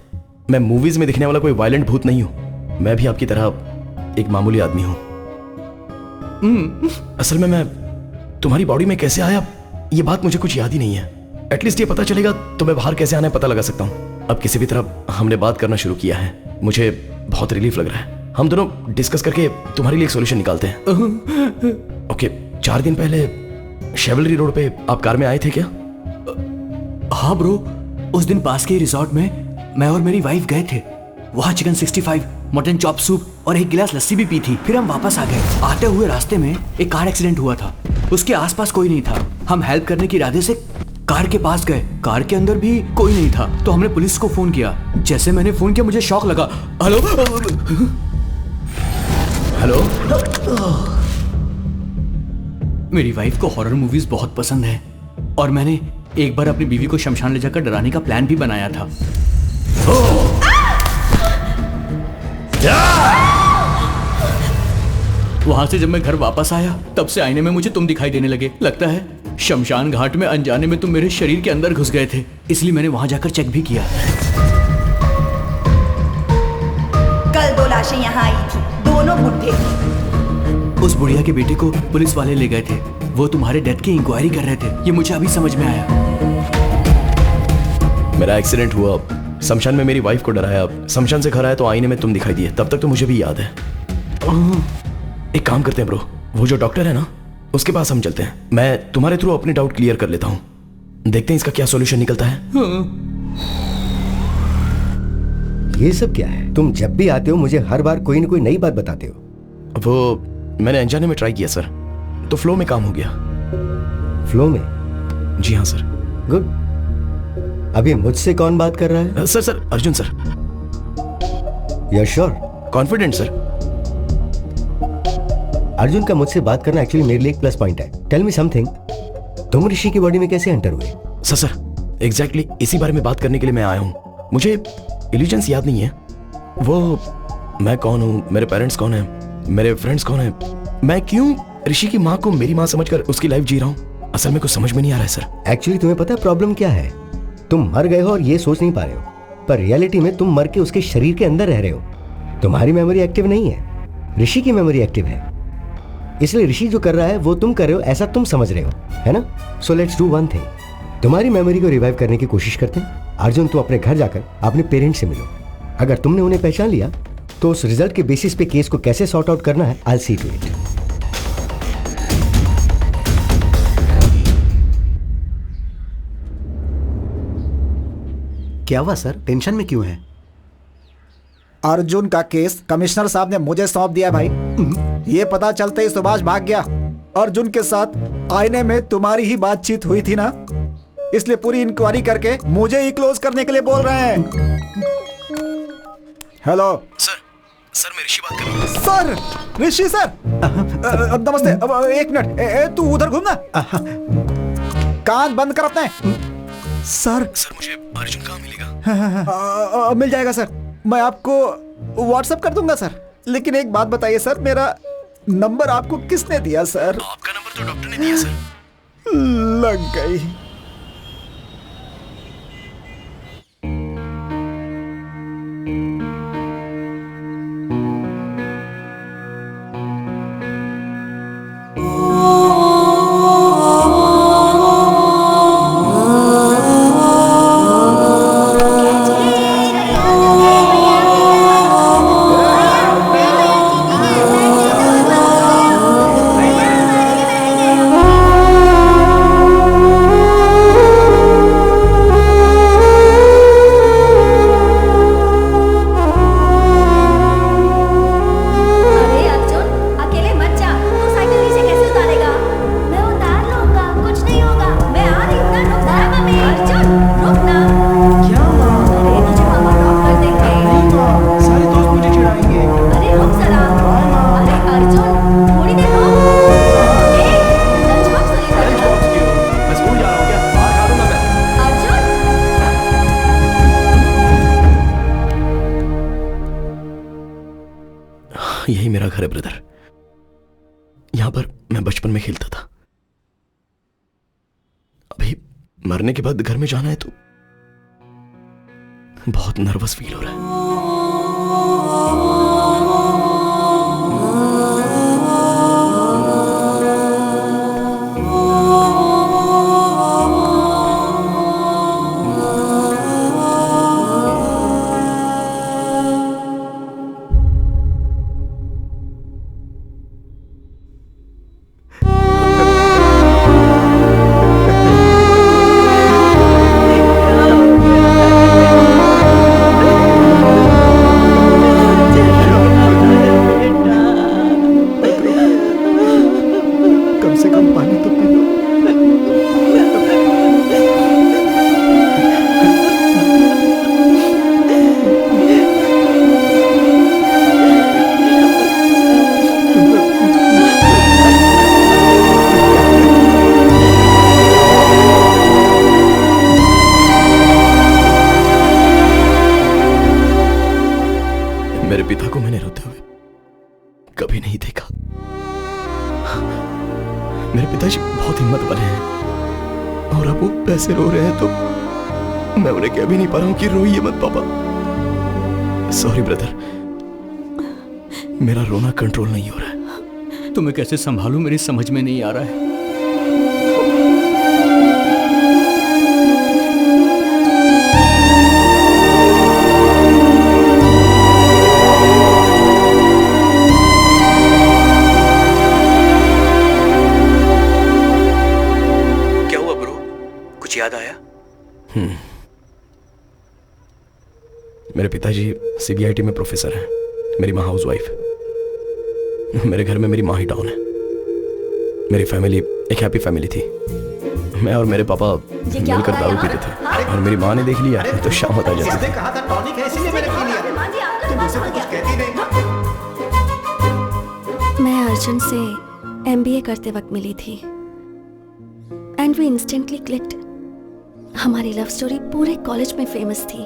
मैं मूवीज में दिखने वाला कोई वायलेंट भूत नहीं हूं। मैं भी आपकी तरह एक मामूली आदमी हूं। असल में मैं तुम्हारी बॉडी में कैसे आया ये बात मुझे कुछ याद ही नहीं है। एटलीस्ट ये पता चलेगा तो मैं बाहर कैसे आना पता लगा सकता हूं। अब किसी भी तरह हमने बात करना शुरू किया है, मुझे बहुत रिलीफ लग रहा है। हम दोनों डिस्कस करके तुम्हारे लिए एक सॉल्यूशन निकालते हैं। ओके, 4 दिन पहले शेवलरी रोड पे आप कार में आए थे क्या? हाँ ब्रो, उस दिन पास के रिजॉर्ट में मैं और मेरी वाइफ गए थे। वहाँ चिकन 65, मटन चॉप सूप और एक गिलास लस्सी भी पी थी। फिर हम वापस आ गए। आते हुए रास्ते में एक कार एक्सीडेंट हुआ था। उसके आसपास कोई नहीं था। हम हेल्प करने के इरादे से कार के पास गए। कार के अंदर भी कोई नहीं था तो हमने पुलिस को फोन किया। जैसे मैंने फोन किया मुझे शॉक लगा। Hello hello. मेरी वाइफ को हॉरर मूवीज बहुत पसंद है और मैंने एक बार अपनी बीवी को शमशान ले जाकर डराने का प्लान भी बनाया था। वहां से जब मैं घर वापस आया तब से आईने में मुझे तुम दिखाई देने लगे। लगता है शमशान घाट में अनजाने में तुम मेरे शरीर के अंदर घुस गए थे, इसलिए मैंने वहां जाकर चेक भी किया। कल 2 लाशें यहाँ आई थी, दोनों बुढ़े थे। उस बुढ़िया के बेटे को पुलिस वाले ले गए थे। वो तुम्हारे डेथ की इंक्वायरी कर रहे थे। ये मुझे अभी समझ में आया। मेरा एक्सीडेंट हुआ, शमशान में मेरी वाइफ को डराया। शमशान से घर आया तो आईने में तुम दिखाई दिए। तब तक तो मुझे भी याद है। एक काम करते हैं ब्रो, वो जो डॉक्टर है ना उसके पास हम चलते हैं। मैं तुम्हारे थ्रू अपने डाउट क्लियर कर लेता हूँ। देखते हैं इसका क्या सॉल्यूशन निकलता है। ये सब क्या है? तुम जब भी आते हो मुझे हर बार कोई ना कोई नई बात बताते हो। वो मैंने अनजाने में ट्राई किया सर, तो फ्लो में काम हो गया। फ्लो में? जी हाँ सर। गुड। अभी मुझसे कौन बात कर रहा है? Sir Arjun sir. You are sure? Confident sir. Arjun का मुझसे बात करना एक्चुअली मेरे लिए एक प्लस पॉइंट है। टेल मी समथिंग, तुम ऋषि की बॉडी में कैसे एंटर हुए? सर एग्जैक्टली इसी बारे में बात करने के लिए मैं आया हूँ। मुझे इल्यूजन्स याद नहीं है। वो मैं कौन हूँ, मेरे पेरेंट्स कौन है, मेरे फ्रेंड्स कौन है, मैं क्यों ऋषि की माँ को मेरी माँ समझकर उसकी लाइफ जी रहा हूँ, असल में कुछ समझ में नहीं आ रहा है सर। एक्चुअली तुम्हें पता है प्रॉब्लम क्या है? तुम मर गए हो और ये सोच नहीं पा रहे हो, पर रियलिटी में तुम मर के उसके शरीर के अंदर रह रहे हो। तुम्हारी मेमोरी एक्टिव नहीं है, ऋषि की मेमोरी एक्टिव है। इसलिए ऋषि जो कर रहा है वो तुम कर रहे हो ऐसा तुम समझ रहे हो, है ना? So let's do one thing, तुम्हारी मेमोरी को रिवाइव करने की कोशिश करते हैं। अर्जुन, तुम अपने घर जाकर अपने पेरेंट्स से मिलो। अगर तुमने उन्हें पहचान लिया तो उस रिजल्ट के बेसिस पे केस को कैसे सॉर्ट आउट करना है, आई सी टू इट। क्या हुआ सर, टेंशन में क्यों है? अर्जुन का केस कमिश्नर साहब ने मुझे सौंप दिया भाई। ये पता चलते ही सुभाष भाग गया। अर्जुन के साथ आईने में तुम्हारी ही बातचीत हुई थी ना, इसलिए पूरी इंक्वायरी करके मुझे ही क्लोज करने के लिए बोल रहे हैं। हेलो सर मैं ऋषि बात कर रहा हूँ। सर, ऋषि सर, नमस्ते। अब एक मिनट, तू उधर घूमना, कान बंद कर अपने। सर मुझे अर्जुन कहाँ मिलेगा? मिल जाएगा सर, मैं आपको व्हाट्सएप कर दूंगा सर। लेकिन एक बात बताइए सर, मेरा नंबर आपको किसने दिया सर? आपका नंबर तो डॉक्टर ने दिया सर। लग गई। है ब्रदर, यहां पर मैं बचपन में खेलता था। अभी मरने के बाद घर में जाना है तो बहुत नर्वस फील हो रहा है। कम से कम पानी तो पी लो। मेरे पिता को मैंने रोते हुए कभी नहीं देखा। मेरे पिताजी बहुत हिम्मत वाले हैं और अब वो पैसे रो रहे हैं तो मैं उन्हें कह भी नहीं पा रहा हूं कि रोइए मत पापा। सॉरी ब्रदर, मेरा रोना कंट्रोल नहीं हो रहा है। तुम्हें कैसे संभालूं मेरी समझ में नहीं आ रहा है। क्या हुआ ब्रो, कुछ याद आया? मेरे पिताजी सीबीआईटी में प्रोफेसर हैं, मेरी माँ हाउसवाइफ। मेरे घर में मेरी माँ ही डॉन है। मेरी फैमिली एक हैप्पी फैमिली थी। मैं और मेरे पापा मिलकर दारू पीते थे और मेरी माँ ने देख लिया तो शाम होता जाती थी। कहा था टॉनिक है इसीलिए मैंने पी लिया। तुम उसे तो कुछ कहती नहीं। मैं अर्जुन से एमबीए करते वक्त मिली थी एंड वी इंस्टेंटली क्लिक्ड। हमारी लव स्टोरी पूरे कॉलेज में फेमस थी।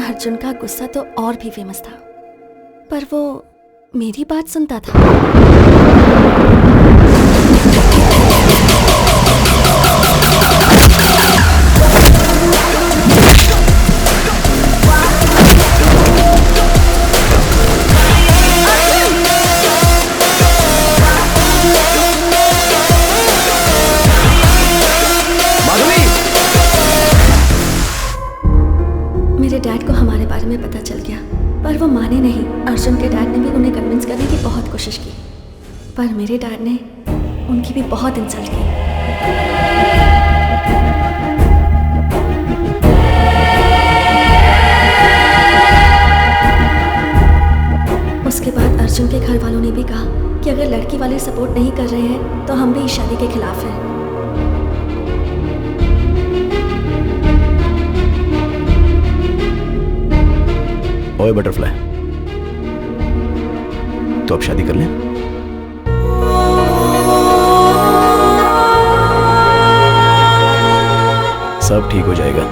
अर्जुन का गुस्सा तो और भी फेमस था, पर वो मेरी बात सुनता था। मेरे डैड को हमारे बारे में पता चल गया, पर वो माने नहीं। अर्जुन के डैड ने भी उन्हें कन्विंस करने की बहुत कोशिश की, पर मेरे डैड ने उनकी भी बहुत इंसल्ट की। उसके बाद अर्जुन के घर वालों ने भी कहा कि अगर लड़की वाले सपोर्ट नहीं कर रहे हैं तो हम भी इस शादी के खिलाफ हैं। ओए बटरफ्लाई, तो अब शादी कर लें? सब ठीक हो जाएगा।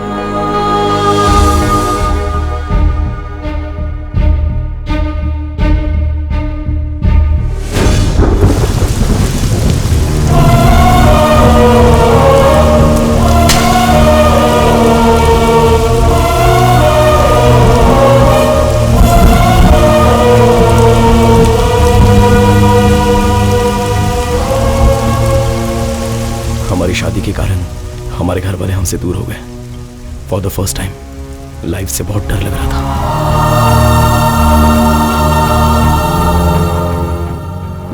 हमारी शादी के कारण हमारे घर वाले हमसे दूर हो गए। For the first time life से बहुत डर लग रहा था।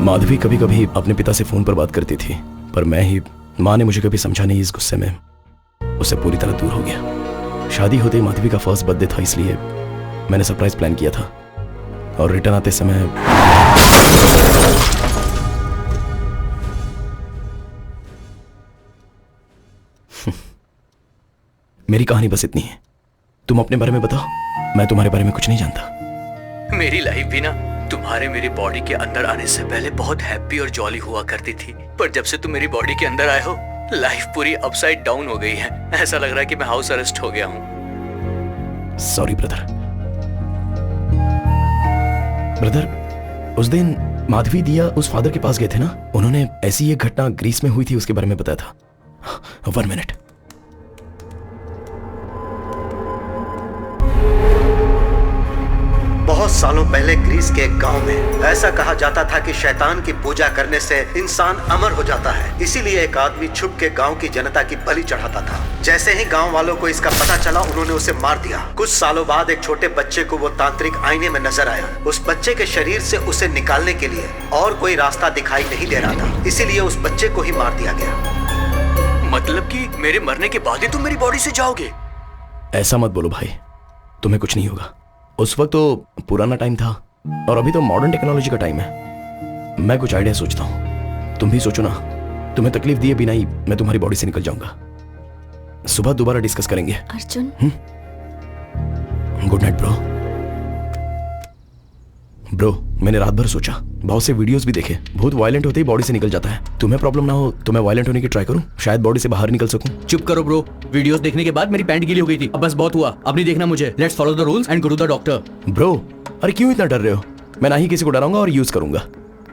माधवी कभी कभी अपने पिता से फोन पर बात करती थी, पर माँ ने मुझे कभी समझा नहीं। इस गुस्से में उससे पूरी तरह दूर हो गया। शादी होते ही माधवी का फर्स्ट बर्थडे था, इसलिए मैंने सरप्राइज प्लान किया था और रिटर्न आते समय मेरी कहानी बस इतनी है। तुम अपने बारे में बताओ, मैं तुम्हारे बारे में कुछ नहीं जानता। मेरी लाइफ भी ना तुम्हारे मेरी बॉडी के अंदर आने से पहले बहुत हैप्पी और जॉली हुआ करती थी, पर जब से तुम मेरी बॉडी के अंदर आए हो लाइफ पूरी अपसाइड डाउन हो गई है। ऐसा लग रहा है कि मैं हाउस अरेस्ट हो गया हूँ। Sorry brother. उस दिन माधवी दिया उस फादर के पास गए थे ना, उन्होंने ऐसी एक घटना ग्रीस में हुई थी उसके बारे में बताया था। 1 मिनट। बहुत सालों पहले ग्रीस के एक गांव में ऐसा कहा जाता था कि शैतान की पूजा करने से इंसान अमर हो जाता है। इसीलिए एक आदमी छुप के गांव की जनता की बलि चढ़ाता था। जैसे ही गांव वालों को इसका पता चला, उन्होंने उसे मार दिया। कुछ सालों बाद एक छोटे बच्चे को वो तांत्रिक आईने में नजर आया। उस बच्चे के शरीर से उसे निकालने के लिए और कोई रास्ता दिखाई नहीं दे रहा था, इसीलिए उस बच्चे को ही मार दिया गया। मतलब कि मेरे मरने के बाद ही तुम मेरी बॉडी से जाओगे? ऐसा मत बोलो भाई, तुम्हें कुछ नहीं होगा। उस वक्त तो पुराना टाइम था और अभी तो मॉडर्न टेक्नोलॉजी का टाइम है। मैं कुछ आइडिया सोचता हूँ, तुम भी सोचो ना। तुम्हें तकलीफ दिए बिना ही मैं तुम्हारी बॉडी से निकल जाऊंगा। सुबह दोबारा डिस्कस करेंगे। Arjun, good night bro. Bro, मैंने रात भर सोचा, बहुत से वीडियोस भी देखे। भूत वायलेंट होते ही बॉडी से निकल जाता है। तुम्हें प्रॉब्लम ना हो तो मैं वायलेंट होने की ट्राई करूं, शायद बॉडी से बाहर निकल सकूं। चुप करो ब्रो, वीडियोस देखने के बाद मेरी पैंट गीली हो गई थी। अब बस बहुत हुआ, अब नहीं देखना मुझे। Let's follow the rules and go to the doctor. Bro, अरे क्यों इतना डर रहे हो? मैं ना ही किसी को डराऊंगा और यूज करूंगा।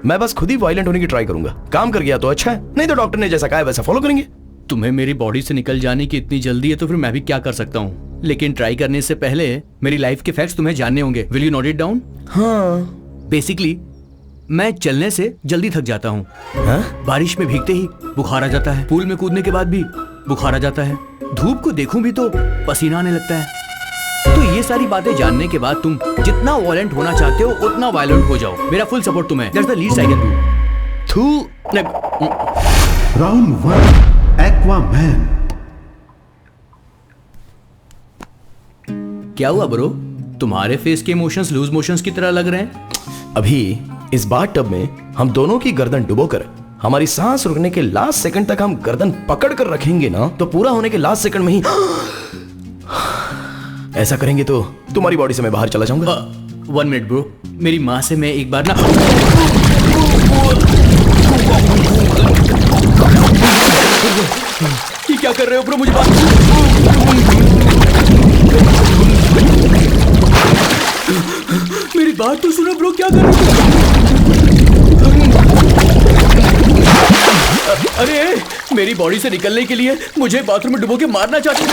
मैं बस खुद ही वायलेंट होने की ट्राई करूंगा। काम कर गया तो अच्छा है, नहीं तो डॉक्टर ने जैसा कहा है वैसा फॉलो करेंगे। तुम्हें मेरी बॉडी से निकल जाने की इतनी जल्दी है तो फिर मैं भी क्या कर सकता हूँ। लेकिन ट्राई करने से पहले मेरी लाइफ के फैक्ट्स तुम्हें जानने होंगे। Will you note it down? हाँ। बेसिकली मैं चलने से जल्दी थक जाता हूँ। बारिश में भीगते ही बुखार आ जाता है, पूल में कूदने के बाद भी बुखार आ जाता है, धूप को देखूं भी तो पसीना आने लगता है। तो ये सारी बातें जानने के बाद तुम जितना वायलेंट होना चाहते हो उतना वायलेंट हो जाओ। मेरा फुल सपोर्ट तुम्हें। That's the least I can do. Round 1, Aquaman. क्या हुआ ब्रो? तुम्हारे फेस के इमोशंस लूज मोशंस की तरह लग रहे हैं। अभी इस बाथटब में हम दोनों की गर्दन डुबोकर हमारी सांस रुकने के लास्ट सेकंड तक हम गर्दन पकड़ कर रखेंगे ना, तो पूरा होने के लास्ट सेकंड में ही ऐसा करेंगे तो तुम्हारी बॉडी से मैं बाहर चला जाऊंगा। 1 मिनट ब्रो, मेरी माँ से मैं एक बार ना। ये क्या कर रहे हो ब्रो? मुझे बात मेरी बात तो सुनो ब्रो, क्या कर रहे हो? अरे मेरी बॉडी से निकलने के लिए मुझे बाथरूम में डुबो के मारना चाहते हो?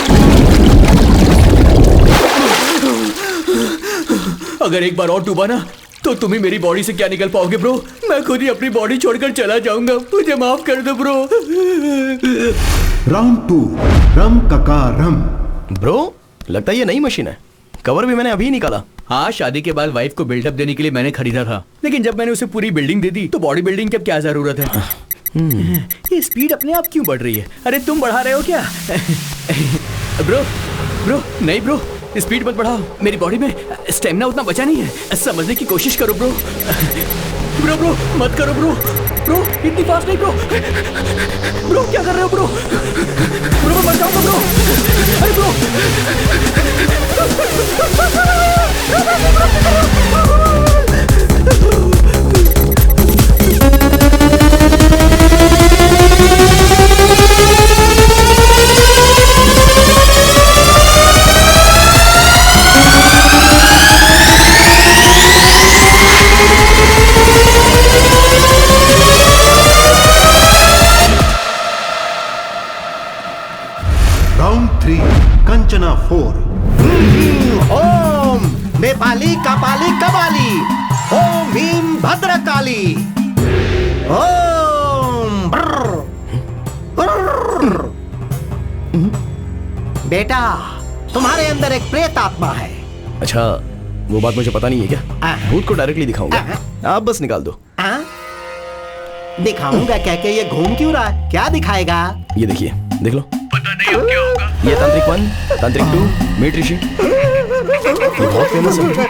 अगर एक बार और डूबा ना तो तुम ही मेरी बॉडी से क्या निकल पाओगे ब्रो। मैं खुद ही अपनी बॉडी छोड़कर चला जाऊंगा, मुझे माफ कर दो ब्रो। राउंड 2, रम कका रम। ब्रो, लगता है ये नई मशीन है। कवर भी मैंने अभी निकाला। हाँ, शादी के बाद वाइफ को बिल्डअप देने के लिए मैंने खरीदा था, लेकिन जब मैंने उसे पूरी बिल्डिंग दे दी तो बॉडी बिल्डिंग की अब क्या जरूरत है। ये स्पीड अपने आप क्यों बढ़ रही है? अरे तुम बढ़ा रहे हो क्या? ब्रो नहीं ब्रो, स्पीड मत बढ़ाओ। मेरी बॉडी में स्टेमिना उतना बचा नहीं है। समझने की कोशिश करो ब्रो। ब्रो मत करो ब्रो इतनी फास्ट नहीं ब्रो क्या कर रहे हो ब्रो? मैं मर जाऊंगा ब्रो। अरे ब्रो राउंड 3, कंचना 4। ओम नेपाली कपाली कबाली, ओम ह्रीं भद्रकाली, ओम ब्रर, ब्रर। बेटा, तुम्हारे अंदर एक प्रेत आत्मा है। अच्छा, वो बात मुझे पता नहीं है क्या? भूत को डायरेक्टली दिखाऊंगा, आप बस निकाल दो। दिखाऊंगा कह के ये घूम क्यों रहा है? क्या दिखाएगा? ये देखिए, देख लो। पता नहीं अब क्या होगा। ये तांत्रिक 1, तांत्रिक 2, मीट ऋषि। ये बहुत फेमस है।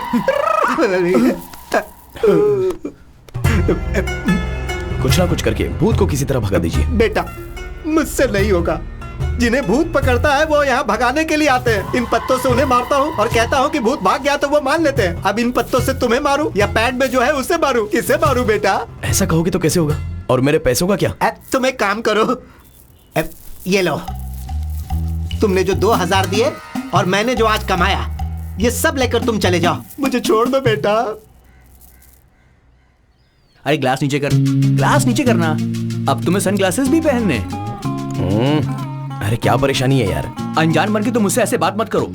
कुछ ना कुछ करके भूत को किसी तरह भगा दीजिए। बेटा, मुझसे नहीं होगा। जिन्हें भूत पकड़ता है वो यहाँ भगाने के लिए आते हैं। इन पत्तों से उन्हें मारता हूँ और कहता हूँ कि भूत भाग गया तो वो मान लेते हैं। अब इन पत्तों से तुम्हें मारूं या पैड में जो है उसे मारूं? किसे मारूं बेटा? ऐसा कहोगे तो कैसे होगा? और मेरे पैसों का क्या? तुम एक काम करो, ये लो, तुमने जो 2000 दिए और मैंने जो आज कमाया, ये सब लेकर तुम चले जाओ। मुझे छोड़ दो बेटा। अरे ग्लास नीचे कर, ग्लास नीचे करना। अब तुम्हें सन ग्लासेस भी पहनने। अरे क्या परेशानी है यार? अनजान बन के तुम मुझसे ऐसे बात मत करो।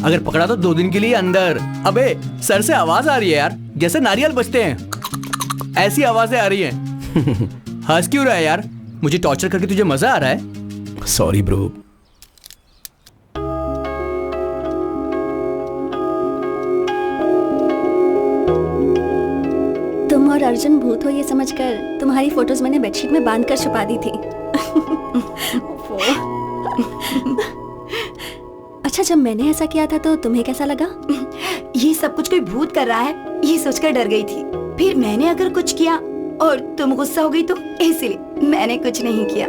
अगर पकड़ा तो 2 दिन के लिए अंदर। अबे सर से आवाज आ रही है यार, जैसे नारियल बजते हैं, ऐसी आवाजें आ रही हैं। हंस क्यों रहा है यार? मुझे टॉर्चर करके तुझे मजा आ रहा है? Sorry bro. तुम और अर्जुन भूत हो ये समझकर तुम्हारी फोटोज मैंने बेडशीट में बांध कर छुपा दी थी। अच्छा, जब मैंने ऐसा किया था तो तुम्हें कैसा लगा? ये सब कुछ कोई भूत कर रहा है ये सोचकर डर गई थी। फिर मैंने अगर कुछ किया और तुम गुस्सा हो गई तो इसलिए मैंने कुछ नहीं किया।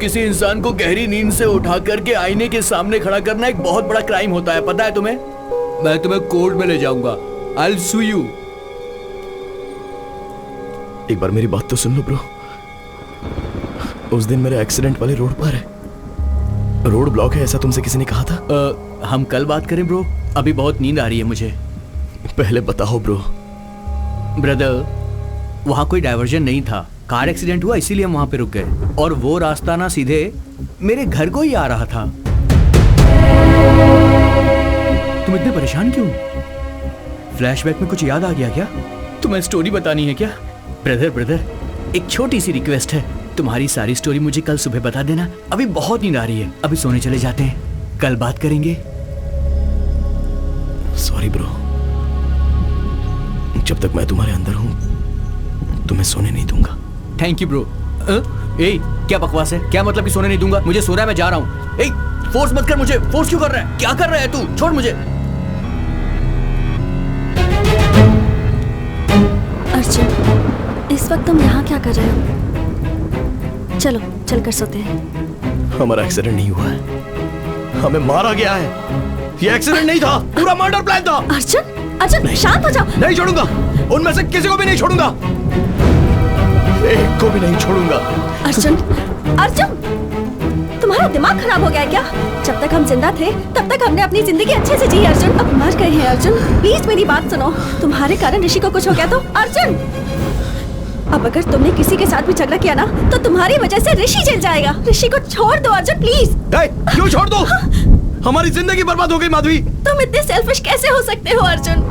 किसी इंसान को गहरी नींद से उठा करके आईने के सामने खड़ा करना एक बहुत बड़ा क्राइम होता है, पता है तुम्हें? मैं तुम्हें कोर्ट में ले जाऊंगा। I'll sue you। एक बार मेरी बात तो सुन लो ब्रो। उस दिन मेरे एक्सीडेंट वाले रोड पर है, रोड ब्लॉक है, ऐसा तुमसे किसी ने कहा था? हम कल बात करें ब्रो, अभी बहुत नींद आ रही है मुझे। पहले बताओ ब्रो। ब्रदर, वहां कोई डायवर्जन नहीं था, कार एक्सीडेंट हुआ इसीलिए हम वहां पे रुक गए, और वो रास्ता ना सीधे मेरे घर को ही आ रहा था। तुम इतने परेशान क्यों? फ्लैशबैक में कुछ याद आ गया क्या? तुम्हें स्टोरी बतानी है क्या? ब्रदर, एक छोटी सी रिक्वेस्ट है, तुम्हारी सारी स्टोरी मुझे कल सुबह बता देना। अभी बहुत नींद आ रही है, अभी सोने चले जाते हैं, कल बात करेंगे। सॉरी ब्रो, जब तक मैं तुम्हारे अंदर हूं तुम्हें सोने नहीं दूंगा। Thank you bro. क्या बकवास है? क्या मतलब कि सोने नहीं दूंगा? मुझे सो रहा है, मैं जा रहा हूँ। फोर्स मत कर मुझे। फोर्स क्यों कर रहा है? क्या कर रहा है तू? छोड़ मुझे। अर्जुन, इस वक्त तुम यहाँ क्या कर रहे हो? चलो चलकर सोते हैं। हमारा एक्सीडेंट नहीं हुआ है, हमें मारा गया है। ये एक्सीडेंट नहीं था, पूरा मर्डर प्लान था। अर्जुन, शांत हो जाओ। नहीं छोड़ूंगा, उनमें से किसी को भी नहीं छोड़ूंगा, एक को भी नहीं छोड़ूंगा। अर्जुन, तुम्हारा दिमाग खराब हो गया है क्या? जब तक हम जिंदा थे तब तक हमने अपनी जिंदगी अच्छे से जी अर्जुन, अब मर गए हैं अर्जुन, प्लीज मेरी बात सुनो। तुम्हारे कारण ऋषि को कुछ हो गया तो अर्जुन, अब अगर तुमने किसी के साथ भी झगड़ा किया ना तो तुम्हारी वजह से ऋषि जेल जाएगा। ऋषि को छोड़ दो अर्जुन, प्लीज। क्यों छोड़ दो? हमारी जिंदगी बर्बाद हो गई माधवी। तुम इतने सेल्फिश कैसे हो सकते हो अर्जुन?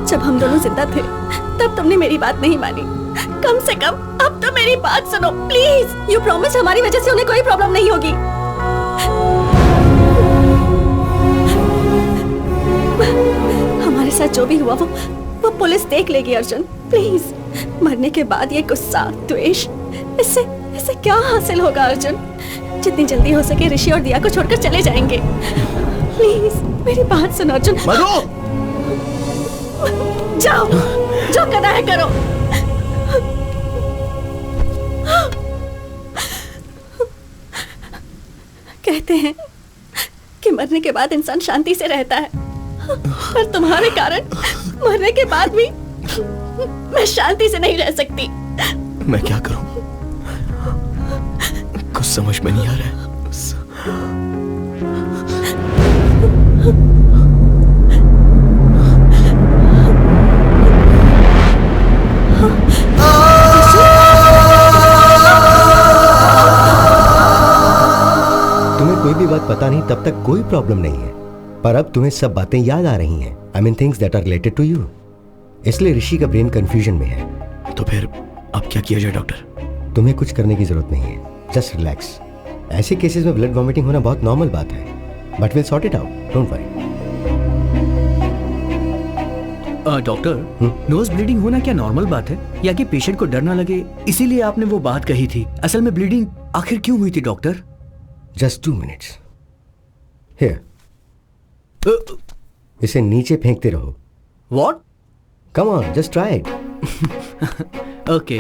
जब हम दोनों जिंदा थे तब तुमने मेरी बात नहीं मानी, कम से कम अब तो मेरी बात सुनो प्लीज। यू प्रॉमिस हमारी वजह से उन्हें कोई प्रॉब्लम नहीं होगी। हमारे साथ जो भी हुआ वो पुलिस देख लेगी अर्जुन, प्लीज। मरने के बाद ये गुस्सा, द्वेष, इससे क्या हासिल होगा अर्जुन? जितनी जल्दी हो सके ऋषि और दिया को छोड़कर चले जाएंगे। प्लीज मेरी बात सुनो अर्जुन। जाओ, जो करना है करो। कहते हैं कि मरने के बाद इंसान शांति से रहता है, पर तुम्हारे कारण मरने के बाद भी मैं शांति से नहीं रह सकती। मैं क्या करूं? कुछ समझ में नहीं आ रहा है। तुम्हें कोई भी बात पता नहीं तब तक कोई प्रॉब्लम नहीं है, पर अब तुम्हें सब बातें याद आ रही हैं। I mean things that are related to you. इसलिए ऋषि का ब्रेन कंफ्यूजन में है। तो फिर अब क्या किया जाए डॉक्टर? तुम्हें कुछ करने की जरूरत नहीं है, जस्ट रिलैक्स। ऐसे केसेस में ब्लड वॉमिटिंग होना बहुत नॉर्मल बात है, but will sort it out, don't worry. Doctor, nose bleeding होना क्या नॉर्मल बात है, या कि पेशेंट को डर ना लगे इसीलिए आपने वो बात कही थी? असल में ब्लीडिंग आखिर क्यों हुई थी डॉक्टर? Just 2 minutes. हियर, इसे नीचे फेंकते रहो। What? Come on, just try it. Okay.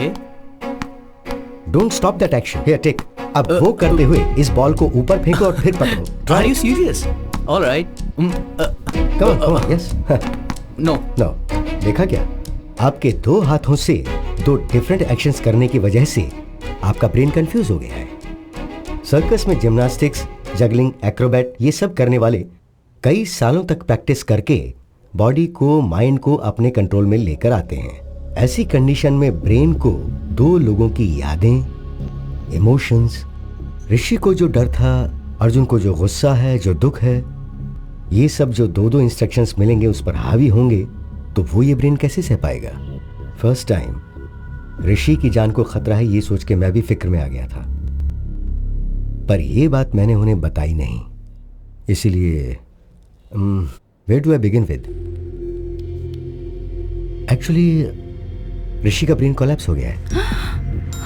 Don't stop that action. Here, take. अब वो करते हुए इस बॉल को ऊपर फेंको और फिर पकड़ो। Are you serious? Alright. Come on, yes. No no, देखा क्या? आपके 2 हाथों से 2 डिफरेंट एक्शंस करने की वजह से आपका ब्रेन कंफ्यूज हो गया है। सर्कस में जिम्नास्टिक्स, जगलिंग, एक्रोबैट ये सब करने वाले कई सालों तक प्रैक्टिस करके बॉडी को, माइंड को अपने कंट्रोल में लेकर आते हैं। ऐसी कंडीशन में ब्रेन को 2 लोगों की यादें, इमोशंस, ऋषि को जो डर था, अर्जुन को जो गुस्सा है, जो दुख है, ये सब जो 2-2 इंस्ट्रक्शंस मिलेंगे उस पर हावी होंगे, तो वो ये ब्रेन कैसे सह पाएगा? फर्स्ट टाइम ऋषि की जान को खतरा है ये सोच के मैं भी फिक्र में आ गया था, पर ये बात मैंने उन्हें बताई नहीं। इसीलिए where do I begin with? Actually Rishi का ब्रेन कोलैप्स हो गया है,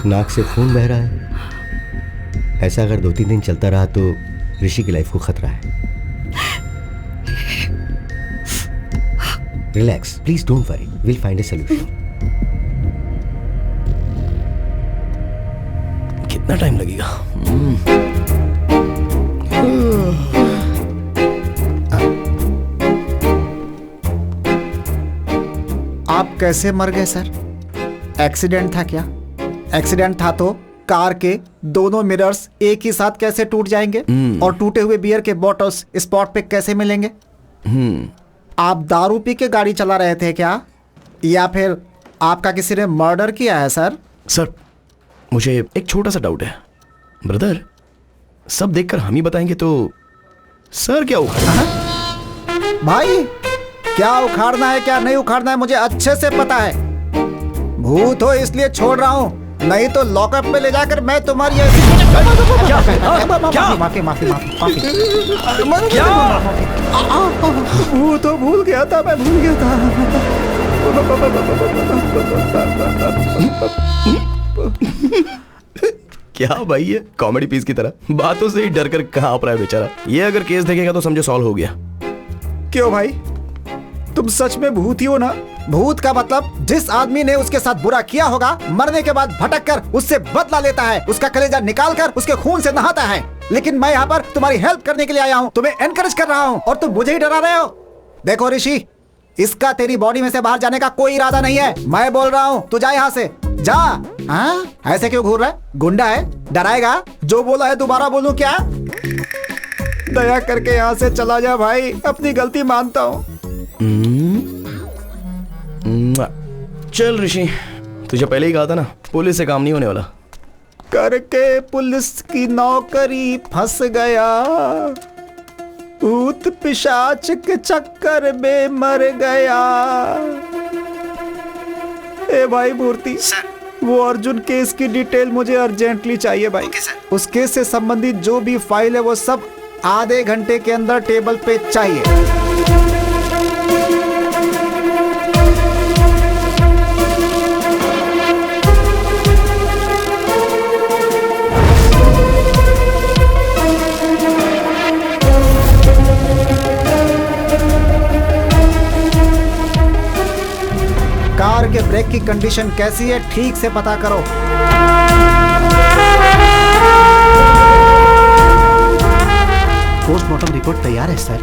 नाक से खून बह रहा है। ऐसा अगर 2-3 दिन चलता रहा तो ऋषि की लाइफ को खतरा है। Relax, please don't worry, will find a solution. कितना टाइम लगेगा? आप कैसे मर गए सर? एक्सीडेंट था क्या? एक्सीडेंट था तो कार के दोनों मिरर्स एक ही साथ कैसे टूट जाएंगे? और टूटे हुए बियर के बॉटल्स स्पॉट पे कैसे मिलेंगे? आप दारू पी के गाड़ी चला रहे थे क्या, या फिर आपका किसी ने मर्डर किया है सर? सर, मुझे एक छोटा सा डाउट है। ब्रदर, सब देखकर हम ही बताएंगे तो सर क्या उखाड़ा? भाई, क्या उखाड़ना है क्या नहीं उखाड़ना है मुझे अच्छे से पता है। भूत हो इसलिए छोड़ रहा हूँ, नहीं तो लॉकअप में ले जाकर मैं तुम्हारी ऐसी माफी माफी माफी। वो तो भूल गया था, मैं भूल गया था। क्या भाई, ये कॉमेडी पीस की तरह बातों से ही डर कर कहाँ आप रहा है बेचारा। ये अगर केस देखेगा तो समझो सॉल्व हो गया। क्यों भाई, तुम सच में भूत ही हो ना? भूत का मतलब जिस आदमी ने उसके साथ बुरा किया होगा, मरने के बाद भटक कर उससे बदला लेता है, उसका कलेजा निकाल कर उसके खून से नहाता है। लेकिन मैं यहाँ पर तुम्हारी हेल्प करने के लिए आया हूँ, तुम्हें एनकरेज कर रहा हूँ, और तुम मुझे ही डरा रहे हो। देखो ऋषि, इसका तेरी बॉडी में से बाहर जाने का कोई इरादा नहीं है। मैं बोल रहा हूँ, तू जा यहाँ से, जा। हाँ, ऐसे क्यों घूर रहा है? गुंडा है, डराएगा? जो बोला है दोबारा बोलूं क्या? दया करके यहाँ से चला जा भाई, अपनी गलती मानता हूँ। चल ऋषि, तुझे पहले ही कहा था ना, पुलिस से काम नहीं होने वाला। करके पुलिस की नौकरी फंस गया, भूत पिशाच के चक्कर में मर गया। ए भाई मूर्ति, वो अर्जुन केस की डिटेल मुझे अर्जेंटली चाहिए भाई। उस केस से संबंधित जो भी फाइल है वो सब आधे घंटे के अंदर टेबल पे चाहिए। कार के ब्रेक की कंडीशन कैसी है ठीक से पता करो। पोस्टमार्टम रिपोर्ट तैयार है सर।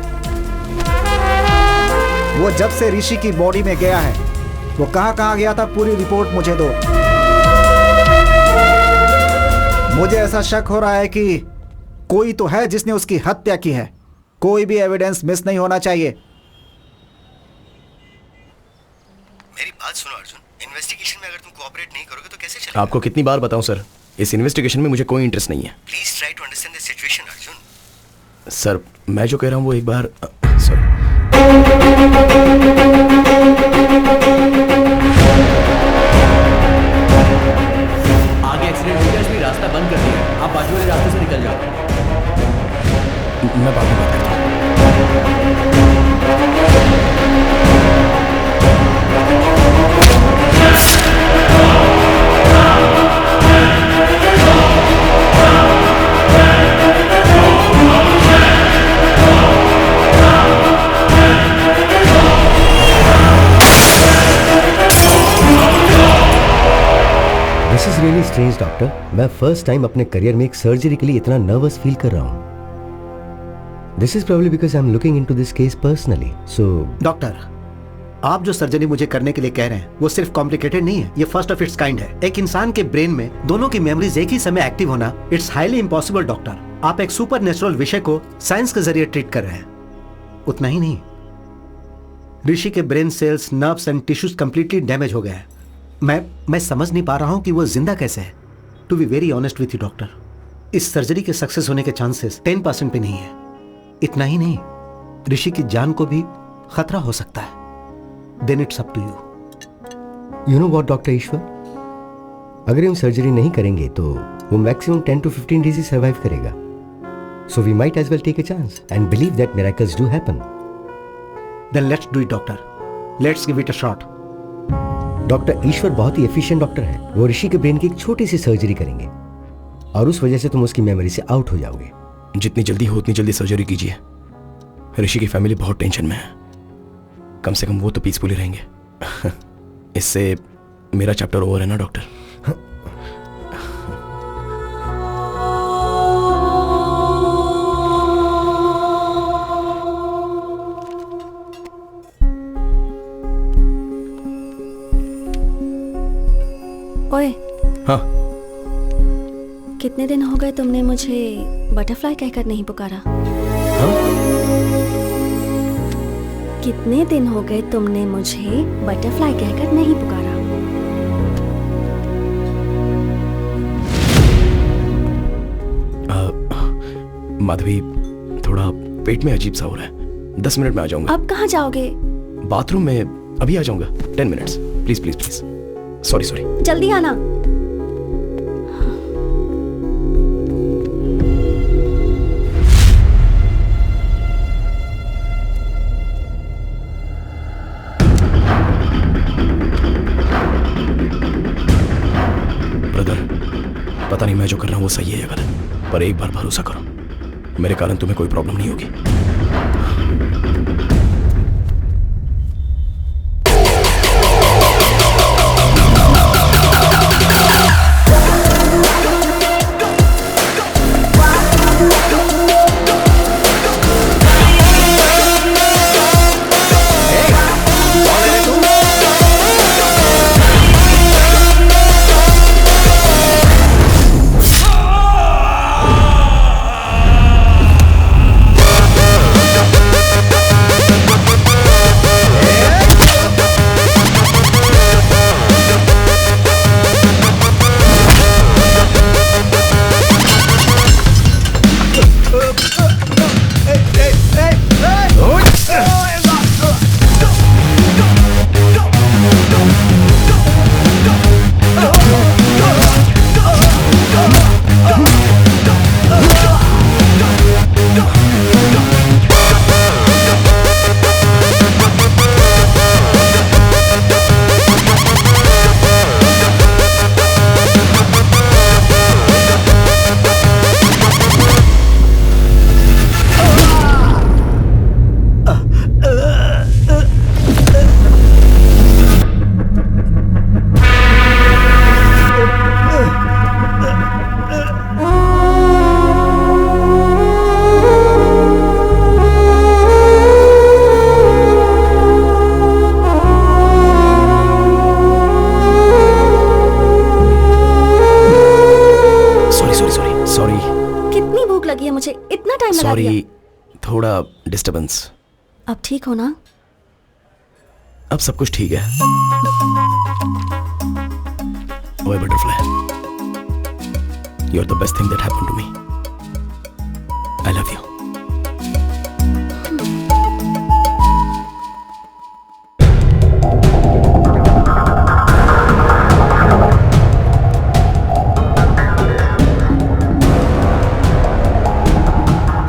वो जब से ऋषि की बॉडी में गया है, वो कहां कहां गया था, पूरी रिपोर्ट मुझे दो। मुझे ऐसा शक हो रहा है कि कोई तो है जिसने उसकी हत्या की है। कोई भी एविडेंस मिस नहीं होना चाहिए। मेरी बात सुनो अर्जुन, इन्वेस्टिगेशन में अगर तुम कोऑपरेट नहीं करोगे तो कैसे चलेगा? आपको कितनी बार बताऊं सर, इस इन्वेस्टिगेशन में मुझे कोई इंटरेस्ट नहीं है। Please try to understand the situation Arjun. Sir मैं जो कह रहा हूं वो एक बार सॉरी। आगे एक्सीडेंट हो गया, इसलिए रास्ता बंद कर दिया। आप बाजू वाले रास्ते से निकल जाओ। मैं बाद में बात करता हूं। This is really strange doctor. मैं फर्स्ट टाइम अपने करियर में एक सर्जरी के लिए इतना नर्वस फील कर रहा हूँ। This is probably because I am looking into this case personally. So doctor, आप जो सर्जरी मुझे करने के लिए कह रहे हैं वो सिर्फ कॉम्प्लिकेटेड नहीं है, ये फर्स्ट ऑफ इट्स काइंड है। एक इंसान के ब्रेन में दोनों की मेमोरीज एक ही समय एक्टिव होना, इट्स हाईली इम्पॉसिबल डॉक्टर। आप एक सुपर नेचुरल विषय को साइंस के जरिए ट्रीट कर रहे हैं। उतना ही नहीं, ऋषि के brain cells, nerves and tissues completely damage हो गए हैं। मैं समझ नहीं पा रहा हूं कि वो जिंदा कैसे है। To be very honest with you doctor, इस सर्जरी के सक्सेस होने के चांसेस 10% पे नहीं है। इतना ही नहीं, ऋषि की जान को भी खतरा हो सकता है। Then it's up to you. You know what doctor Ishwar, अगर हम सर्जरी नहीं करेंगे तो वो मैक्सिमम 10 to 15 डेज ही सर्वाइव करेगा। So we might as well take a chance and believe that miracles do happen. Then let's do it doctor, let's give it a shot. Doctor Ishwar बहुत ही एफिशिएंट डॉक्टर है। वो ऋषि के brain की एक छोटी सी सर्जरी करेंगे और उस वजह से तुम उसकी मेमोरी से आउट हो जाओगे। जितनी जल्दी हो उतनी जल्दी सर्जरी कीजिए। ऋषि की फैमिली बहुत टेंशन में है, कम से कम वो तो पीसफुली रहेंगे। इससे मेरा चैप्टर ओवर है ना डॉक्टर। ओए, हाँ कितने दिन हो गए तुमने मुझे बटरफ्लाई कहकर नहीं पुकारा? हाँ? कितने दिन हो गए तुमने मुझे बटरफ्लाई कहकर नहीं पुकारा? माधवी, थोड़ा पेट में अजीब सा हो रहा है। 10 मिनट में आ जाऊंगा। अब कहाँ जाओगे? बाथरूम में अभी आ जाऊंगा। 10 minutes please please please. Sorry sorry. जल्दी आना। ब्रदर, पता नहीं मैं जो कर रहा हूं वो सही है या गलत, पर एक बार भरोसा करो, मेरे कारण तुम्हें कोई प्रॉब्लम नहीं होगी। मुझे इतना टाइम लगा दिया। सॉरी, थोड़ा डिस्टरबेंस। अब ठीक हो ना? अब सब कुछ ठीक है। ओए butterfly, you are the best thing that happened to me. I love you.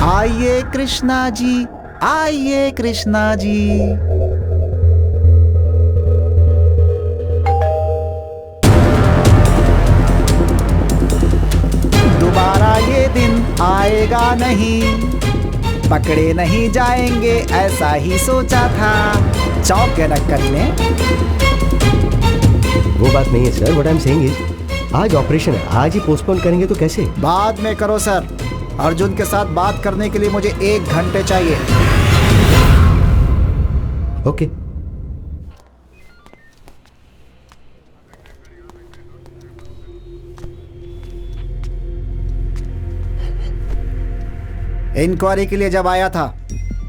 आइए कृष्णा जी, आइए कृष्णा जी। दोबारा ये दिन आएगा नहीं, पकड़े नहीं जाएंगे ऐसा ही सोचा था। चौंक गए ना करीने। वो बात नहीं है sir, what I am saying is आज ऑपरेशन है, आज ही पोस्टपोन करेंगे तो कैसे? बाद में करो सर। अर्जुन के साथ बात करने के लिए मुझे 1 घंटे चाहिए। ओके। इंक्वायरी के लिए जब आया था,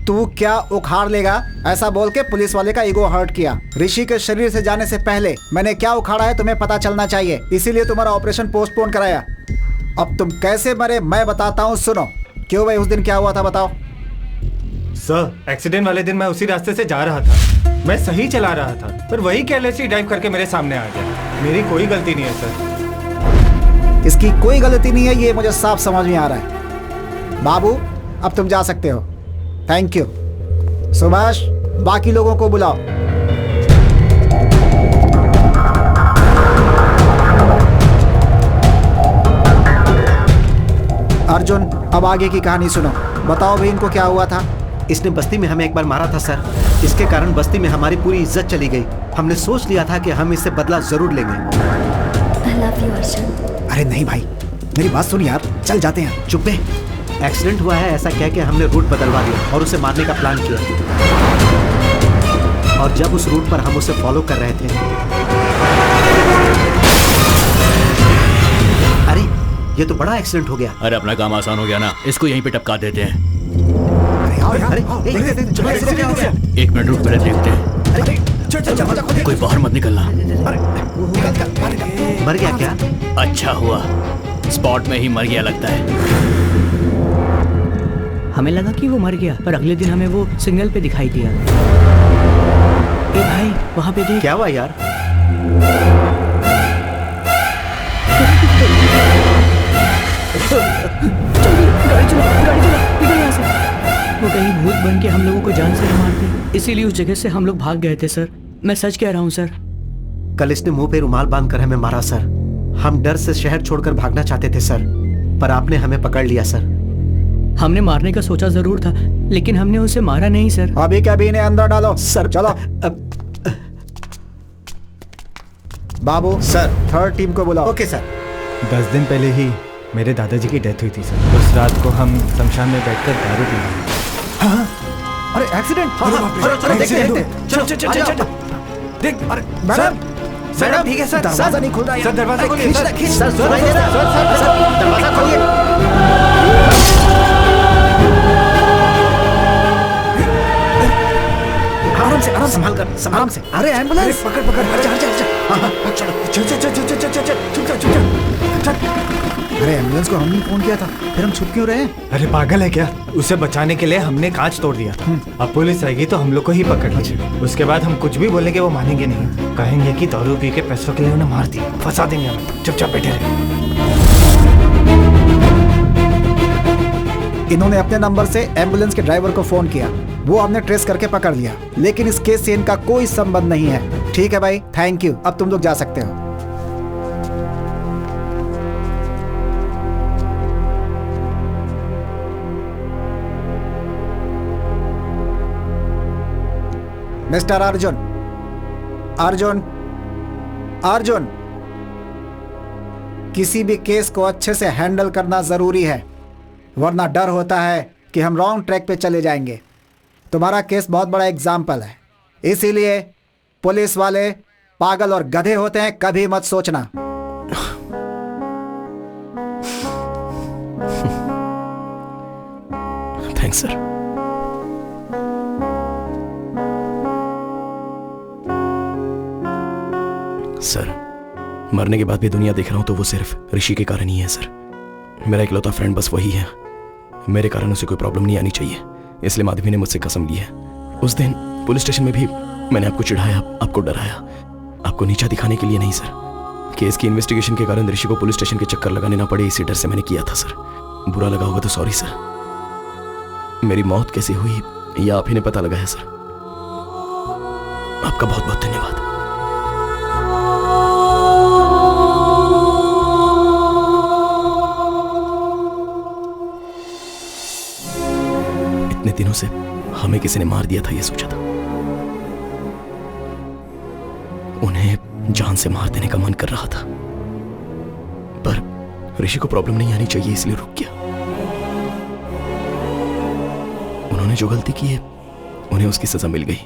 तू क्या उखाड़ लेगा ऐसा बोल के पुलिस वाले का ईगो हर्ट किया। ऋषि के शरीर से जाने से पहले मैंने क्या उखाड़ा है तुम्हें पता चलना चाहिए, इसीलिए तुम्हारा ऑपरेशन पोस्टपोन कराया। अब तुम कैसे मरे मैं बताता हूँ, सुनो। क्यों भाई, उस दिन क्या हुआ था बताओ। सर, एक्सीडेंट वाले दिन मैं उसी रास्ते से जा रहा था। मैं सही चला रहा था, पर वही केयरलेसली ड्राइव करके मेरे सामने आ गया। मेरी कोई गलती नहीं है सर। इसकी कोई गलती नहीं है, ये मुझे साफ समझ में आ रहा है। बाबू, अब तुम जा सकते हो। Thank you. सुभाष, बाकी लोगों को बुलाओ। अर्जुन, अब आगे की कहानी सुनो। बताओ भाई, इनको क्या हुआ था? इसने बस्ती में हमें एक बार मारा था सर। इसके कारण बस्ती में हमारी पूरी इज्जत चली गई। हमने सोच लिया था कि हम इससे बदला जरूर लेंगे। I love you, Arjun. अरे नहीं भाई, मेरी बात सुन यार, चल जाते हैं। चुप बे। एक्सीडेंट हुआ है ऐसा कह के हमने रूट बदलवा दिया और उसे मारने का प्लान किया। और जब उस रूट पर हम उसे फॉलो कर रहे थे, अरे ये तो बड़ा एक्सीडेंट हो गया। अरे अपना काम आसान हो गया ना, इसको यहीं पे टपका देते हैं। अरे 1 मिनट रुक, पहले देखते हैं। कोई बाहर मत निकलना। मर गया क्या? अच्छा हुआ, स्पॉट में ही मर गया लगता है। हमें लगा कि वो मर गया, पर अगले दिन हमें वो सिग्नल पे दिखाई दिया। ए भाई, वहाँ पे देख। क्या हुआ यार? गाड़ी चला, निकल यहाँ से। वो कहीं भूत बन के हम लोगों को जान से न मार दे, इसीलिए उस जगह से हम लोग भाग गए थे सर। मैं सच कह रहा हूँ सर। कल इसने मुंह पे रुमाल बांधकर हमें मारा सर। हम डर से शहर छोड़कर भागना चाहते थे सर, पर आपने हमें पकड़ लिया सर। हमने मारने का सोचा जरूर था, लेकिन हमने उसे मारा नहीं सर। अभी क्या भी इन्हें अंदर डालो सर। चलो बाबू सर, 3rd टीम को बुलाओ। Okay sir. 10 दिन पहले ही मेरे दादाजी की डेथ हुई थी सर। उस रात को हम शमशान में बैठकर दारू पी रहे थे। हाँ? अरे एक्सीडेंट! चलो देखते हैं। देख, अरे मैडम, मैडम ठीक है सर। दरवाजा नहीं खुल रहा है। सर दरवाजा खोलिए सर। सर सुनाई दे रहा है। सर दरवाजा खोलिए। आराम से, आराम से, संभाल कर, आराम से। अरे एम्बुलेंस! पकड़ पकड़, चल चल चल। हाँ चलो, चल चल चल चल चल चल, चुप चल चुप चल। अरे एम्बुलेंस को हमने फोन किया था, फिर हम छुप क्यों रहे? अरे पागल है क्या? उसे बचाने के लिए हमने कांच तोड़ दिया। अब पुलिस आएगी तो हम लोग को ही पकड़ लीजिए। उसके बाद हम कुछ भी बोलेंगे वो मानेंगे नहीं। कहेंगे कि दारू पी के पैसों के लिए उन्हें मार दिया, फंसा देंगे हमें। चुपचाप बैठे रहे। इन्होंने अपने नंबर से एम्बुलेंस के ड्राइवर को फोन किया, वो हमने ट्रेस करके पकड़ लिया, लेकिन इस केस से इनका कोई संबंध नहीं है। ठीक है भाई, थैंक यू। अब तुम लोग जा सकते हो। मिस्टर अर्जुन, अर्जुन, अर्जुन, किसी भी केस को अच्छे से हैंडल करना जरूरी है, वरना डर होता है कि हम रॉन्ग ट्रैक पे चले जाएंगे। तुम्हारा केस बहुत बड़ा एग्जाम्पल है, इसीलिए पुलिस वाले पागल और गधे होते हैं, कभी मत सोचना। Thanks sir. सर, मरने के बाद भी दुनिया देख रहा हूं तो वो सिर्फ ऋषि के कारण ही है सर। मेरा इकलौता फ्रेंड बस वही है। मेरे कारण उसे कोई प्रॉब्लम नहीं आनी चाहिए, इसलिए माधवी ने मुझसे कसम ली है। उस दिन पुलिस स्टेशन में भी मैंने आपको चिढ़ाया, आपको डराया, आपको नीचा दिखाने के लिए नहीं सर। केस की इन्वेस्टिगेशन के कारण ऋषि को पुलिस स्टेशन के चक्कर लगाने ना पड़े, इसी डर से मैंने किया था सर। बुरा लगा होगा तो सॉरी सर। मेरी मौत कैसे हुई यह आप ही ने पता लगाया सर। आपका बहुत बहुत धन्यवाद। इतने दिनों से हमें किसी ने मार दिया था यह सोचा था। उन्हें जान से मार देने का मन कर रहा था, पर ऋषि को प्रॉब्लम नहीं आनी चाहिए इसलिए रुक गया। उन्होंने जो गलती की है उन्हें उसकी सजा मिल गई।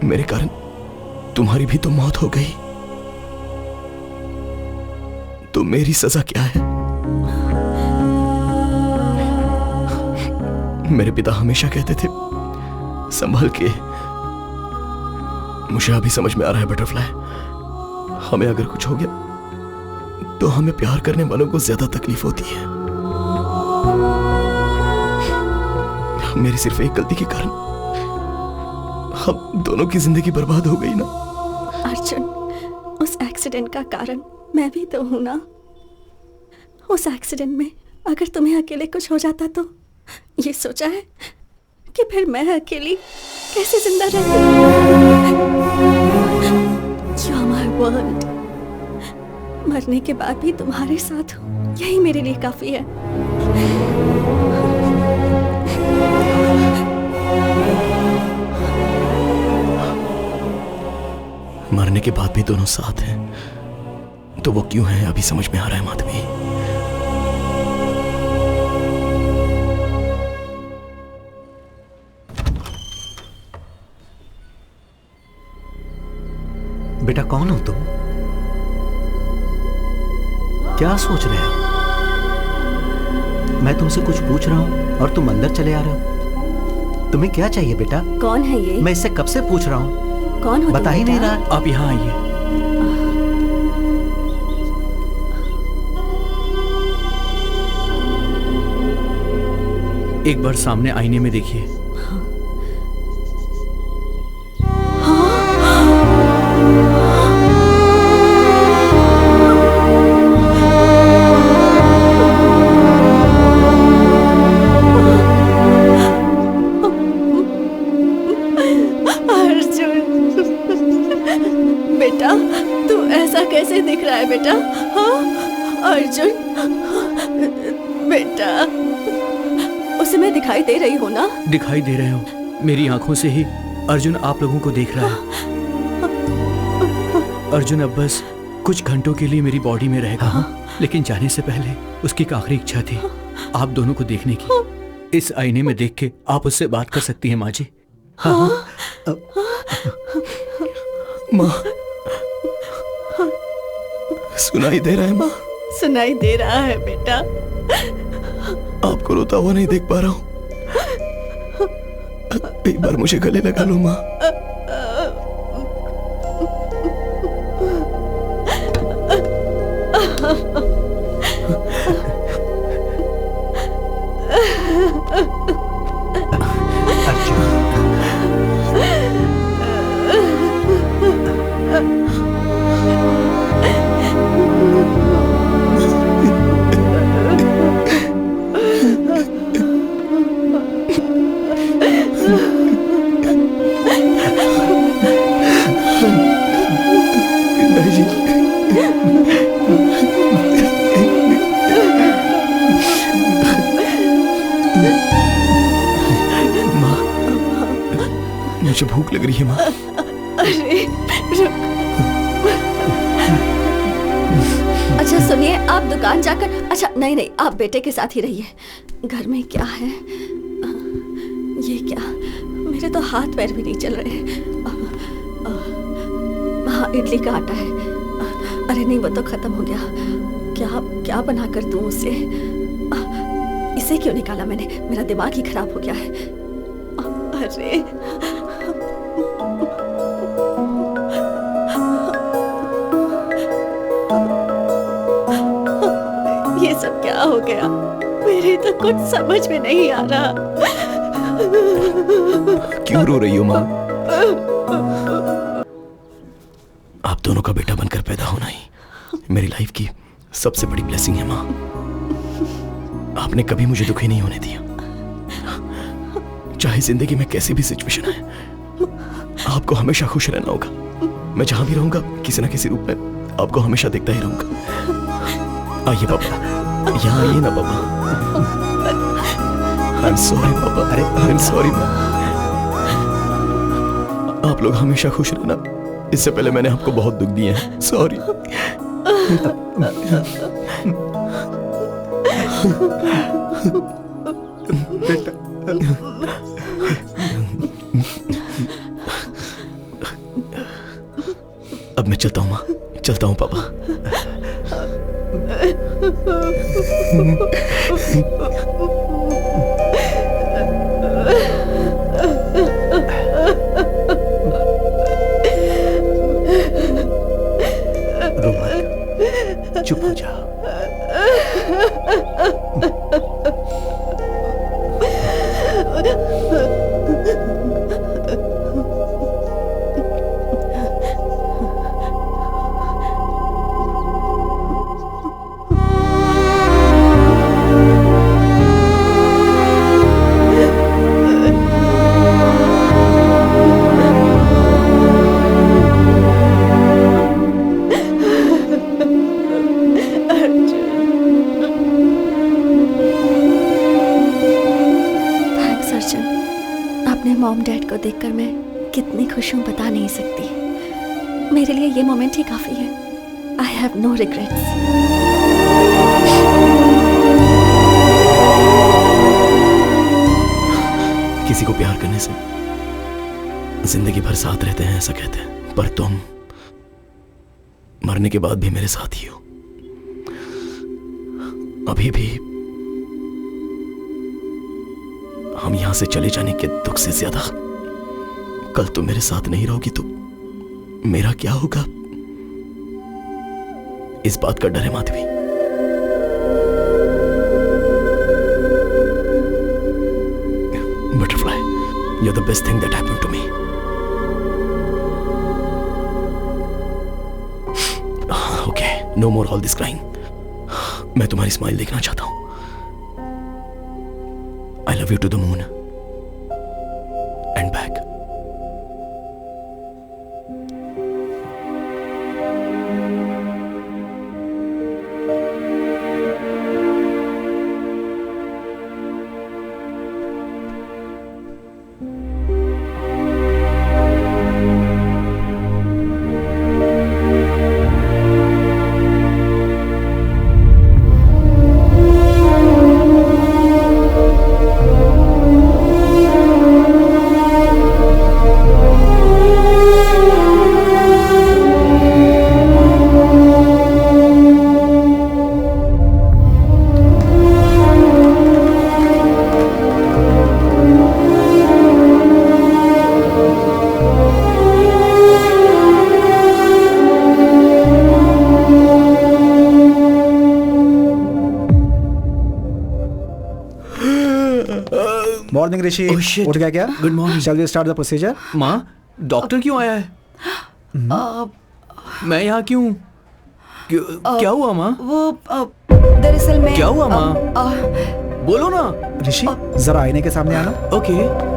मेरे कारण तुम्हारी भी तो मौत हो गई, तो मेरी सजा क्या है? मेरे पिता हमेशा कहते थे संभल के। मुझे अभी समझ में आ रहा है बटरफ्लाई, हमें अगर कुछ हो गया तो हमें प्यार करने वालों को ज्यादा तकलीफ होती है। मेरी सिर्फ एक गलती के कारण हम दोनों की जिंदगी बर्बाद हो गई ना। अर्जुन, उस एक्सीडेंट का कारण मैं भी तो हूं ना। उस एक्सीडेंट में अगर तुम्हें अकेले कुछ हो जाता तो ये सोचा है कि फिर मैं अकेली कैसे जिंदा रहती? You are my world। मरने के बाद भी तुम्हारे साथ हूं, यही मेरे लिए काफी है। मरने के बाद भी दोनों साथ हैं, तो वो क्यों है अभी समझ में आ रहा है माधवी। बेटा कौन हो तुम? क्या सोच रहे हो? मैं तुमसे कुछ पूछ रहा हूं और तुम अंदर चले आ रहे हो। तुम्हें क्या चाहिए बेटा? कौन है ये? मैं इससे कब से पूछ रहा हूं, कौन हो? बता ही नहीं रहा। आप यहाँ आइए। एक बार सामने आईने में देखिए। बेटा, हाँ अर्जुन बेटा, उसे मैं दिखाई दे रही हूँ ना? दिखाई दे रहे हो। मेरी आंखों से ही अर्जुन आप लोगों को देख रहा है। अर्जुन अब बस कुछ घंटों के लिए मेरी बॉडी में रहेगा, लेकिन जाने से पहले उसकी एक आखिरी इच्छा थी आप दोनों को देखने की। इस आईने में देख के आप उससे बात कर सकती हैं माँ जी। हाँ। माँ, सुनाई दे रहा है माँ? सुनाई दे रहा है बेटा। आपको रोता हुआ नहीं देख पा रहा हूँ, एक बार मुझे गले लगा लो माँ। मुझे भूख लग रही है माँ। अरे अच्छा सुनिए, आप दुकान जाकर, अच्छा नहीं नहीं, आप बेटे के साथ ही रहिए। घर में क्या है? ये क्या, मेरे तो हाथ पैर भी नहीं चल रहे। हाँ, इडली का आटा है। अरे नहीं, वो तो खत्म हो गया। क्या क्या बना कर दूं उसे? ऐसे क्यों निकाला मैंने? मेरा दिमाग ही खराब हो गया है। अरे ये सब क्या हो गया? मेरे तो कुछ समझ में नहीं आ रहा। क्यों रो रही हो माँ? आप दोनों का बेटा बनकर पैदा होना ही मेरी लाइफ की सबसे बड़ी ब्लेसिंग है माँ। आपने कभी मुझे दुखी नहीं होने दिया। चाहे जिंदगी में कैसी भी सिचुएशन है, आपको हमेशा खुश रहना होगा। मैं जहां भी रहूंगा किसी ना किसी रूप में आपको हमेशा देखता ही रहूंगा। आइए पापा, यहाँ आइए ना पापा। आई एम सॉरी पापा, अरे आई एम सॉरी माँ। आप लोग हमेशा खुश रहना। इससे पहले मैंने आपको बहुत दुख दिए हैं, सॉरी। अब मैं चलता हूँ माँ, चलता हूँ पापा। रो मत, चुप हो जा। मॉम डैड को देखकर मैं कितनी खुश हूँ बता नहीं सकती। मेरे लिए ये मोमेंट ही काफी है। I have no regrets. किसी को प्यार करने से जिंदगी भर साथ रहते हैं ऐसा कहते हैं, पर तुम मरने के बाद भी मेरे साथ ही हो। अभी भी हम यहां से चले जाने के दुख से ज्यादा कल तुम मेरे साथ नहीं रहोगी तो मेरा क्या होगा, इस बात का डर है Madhavi. Butterfly, you're the best thing that happened to me. Okay, no more all this crying. मैं तुम्हारी स्माइल देखना चाहता हूं। I love you to the moon and back. Morning Rishi, उठ गया क्या? Good morning. Shall we start the procedure? माँ, doctor क्यों आया है? मैं यहाँ क्यों? क्या हुआ माँ? वो दरअसल मैं क्या हुआ माँ? बोलो ना। ऋषि, जरा आईने के सामने आना। ओके।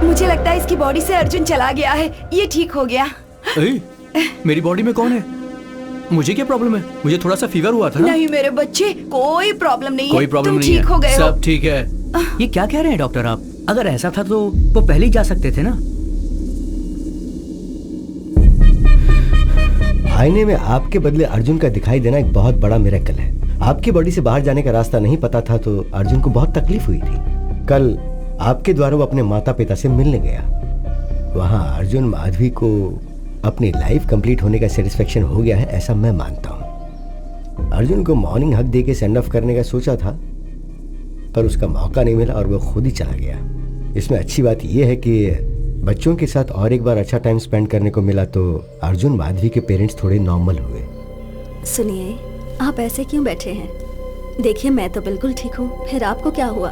मुझे लगता है इसकी बॉडी से अर्जुन चला गया है। ये ठीक हो गया। मेरी बॉडी में कौन है? मुझे क्या प्रॉब्लम है? मुझे थोड़ा सा फीवर हुआ था ना। नहीं मेरे बच्चे, कोई प्रॉब्लम नहीं है। कोई प्रॉब्लम नहीं ठीक है। हो गए सब ठीक है। ये क्या कह रहे हैं डॉक्टर आप? अगर ऐसा था तो वो पहले ही जा सकते थे ना। आईने में आपके बदले अर्जुन का दिखाई देना एक बहुत बड़ा मिरेकल है। आपकी बॉडी से बाहर जाने का रास्ता नहीं पता था तो अर्जुन को बहुत तकलीफ हुई थी। कल आपके द्वारा वो अपने माता पिता से मिलने गया। वहाँ अर्जुन माधवी को अपनी लाइफ कंप्लीट होने का सेटिस्फेक्शन हो गया है, ऐसा मैं मानता हूँ। अर्जुन को मॉर्निंग हक दे के सेंड ऑफ करने का सोचा था, पर उसका मौका नहीं मिला और वो खुद ही चला गया। इसमें अच्छी बात यह है कि बच्चों के साथ और एक बार अच्छा टाइम स्पेंड करने को मिला, तो अर्जुन माधवी के पेरेंट्स थोड़े नॉर्मल हुए। सुनिए, आप ऐसे क्यों बैठे हैं? देखिए, मैं तो बिल्कुल ठीक हूँ। फिर आपको क्या हुआ?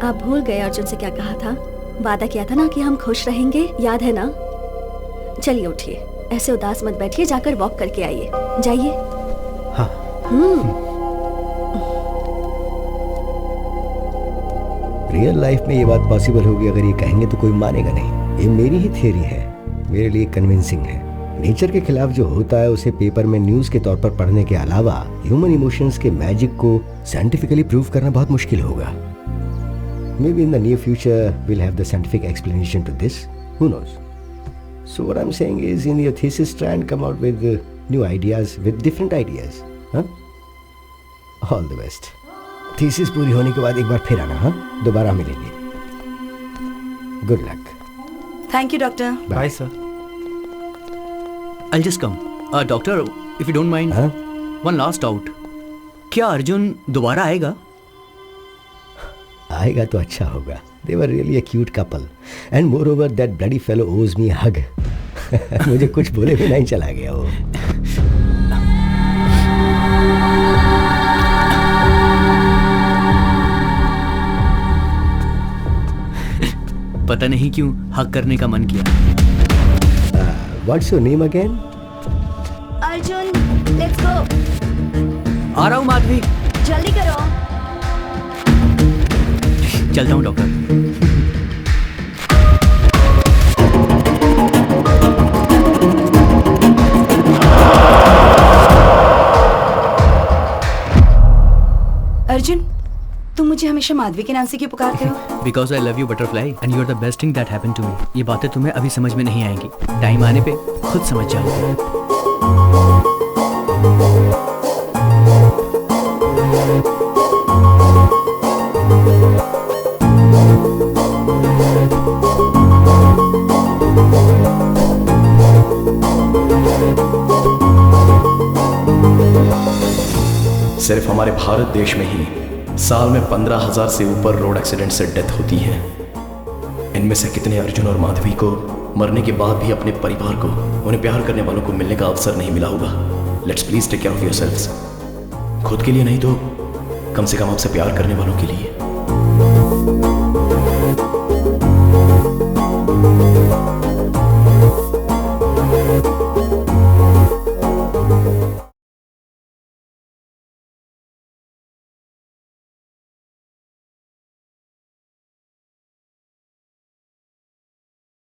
आप भूल गए अर्जुन से क्या कहा था? वादा किया था ना कि हम खुश रहेंगे, याद है ना? चलिए उठिए, ऐसे उदास मत बैठिए, जाकर वॉक करके आइए। जाइए। हाँ। रियल लाइफ में ये बात पॉसिबल होगी, अगर ये कहेंगे तो कोई मानेगा नहीं। ये मेरी ही थियरी है, मेरे लिए कन्विंसिंग है। नेचर के खिलाफ जो होता है उसे पेपर में न्यूज के तौर पर पढ़ने के अलावा ह्यूमन इमोशंस के मैजिक को साइंटिफिकली प्रूव करना बहुत मुश्किल होगा। Maybe in the near future we'll have the scientific explanation to this. Who knows? So what I'm saying is, in your thesis, try and come out with new ideas, with different ideas. Huh? All the best. Thesis पूरी होने के बाद एक बार फिर आना, हाँ? दोबारा मिलेंगे। Good luck. Thank you doctor. Bye sir. I'll just come. Doctor, if you don't mind, हाँ? one last doubt. क्या अर्जुन दोबारा आएगा? आएगा तो अच्छा होगा। They were really a cute couple. And moreover, that bloody fellow owes me a hug. मुझे कुछ बोले भी नहीं चला गया वो। पता नहीं क्यों हक करने का मन किया। What's your name again? Arjun, let's go. आ रहा हूँ माधवी। जल्दी करो। चलता हूँ डॉक्टर। अर्जुन, तुम मुझे हमेशा माधवी के नाम से क्यों पुकारते हो? Because I love you butterfly and you are the best thing that happened to me. ये बातें तुम्हें अभी समझ में नहीं आएंगी, टाइम आने पे खुद समझ जाओगे। सिर्फ हमारे भारत देश में ही साल में 15,000 से ऊपर रोड एक्सीडेंट से डेथ होती है। इनमें से कितने अर्जुन और माधवी को मरने के बाद भी अपने परिवार को, उन्हें प्यार करने वालों को मिलने का अवसर नहीं मिला होगा। Let's please take care of yourselves. खुद के लिए नहीं तो कम से कम आपसे प्यार करने वालों के लिए।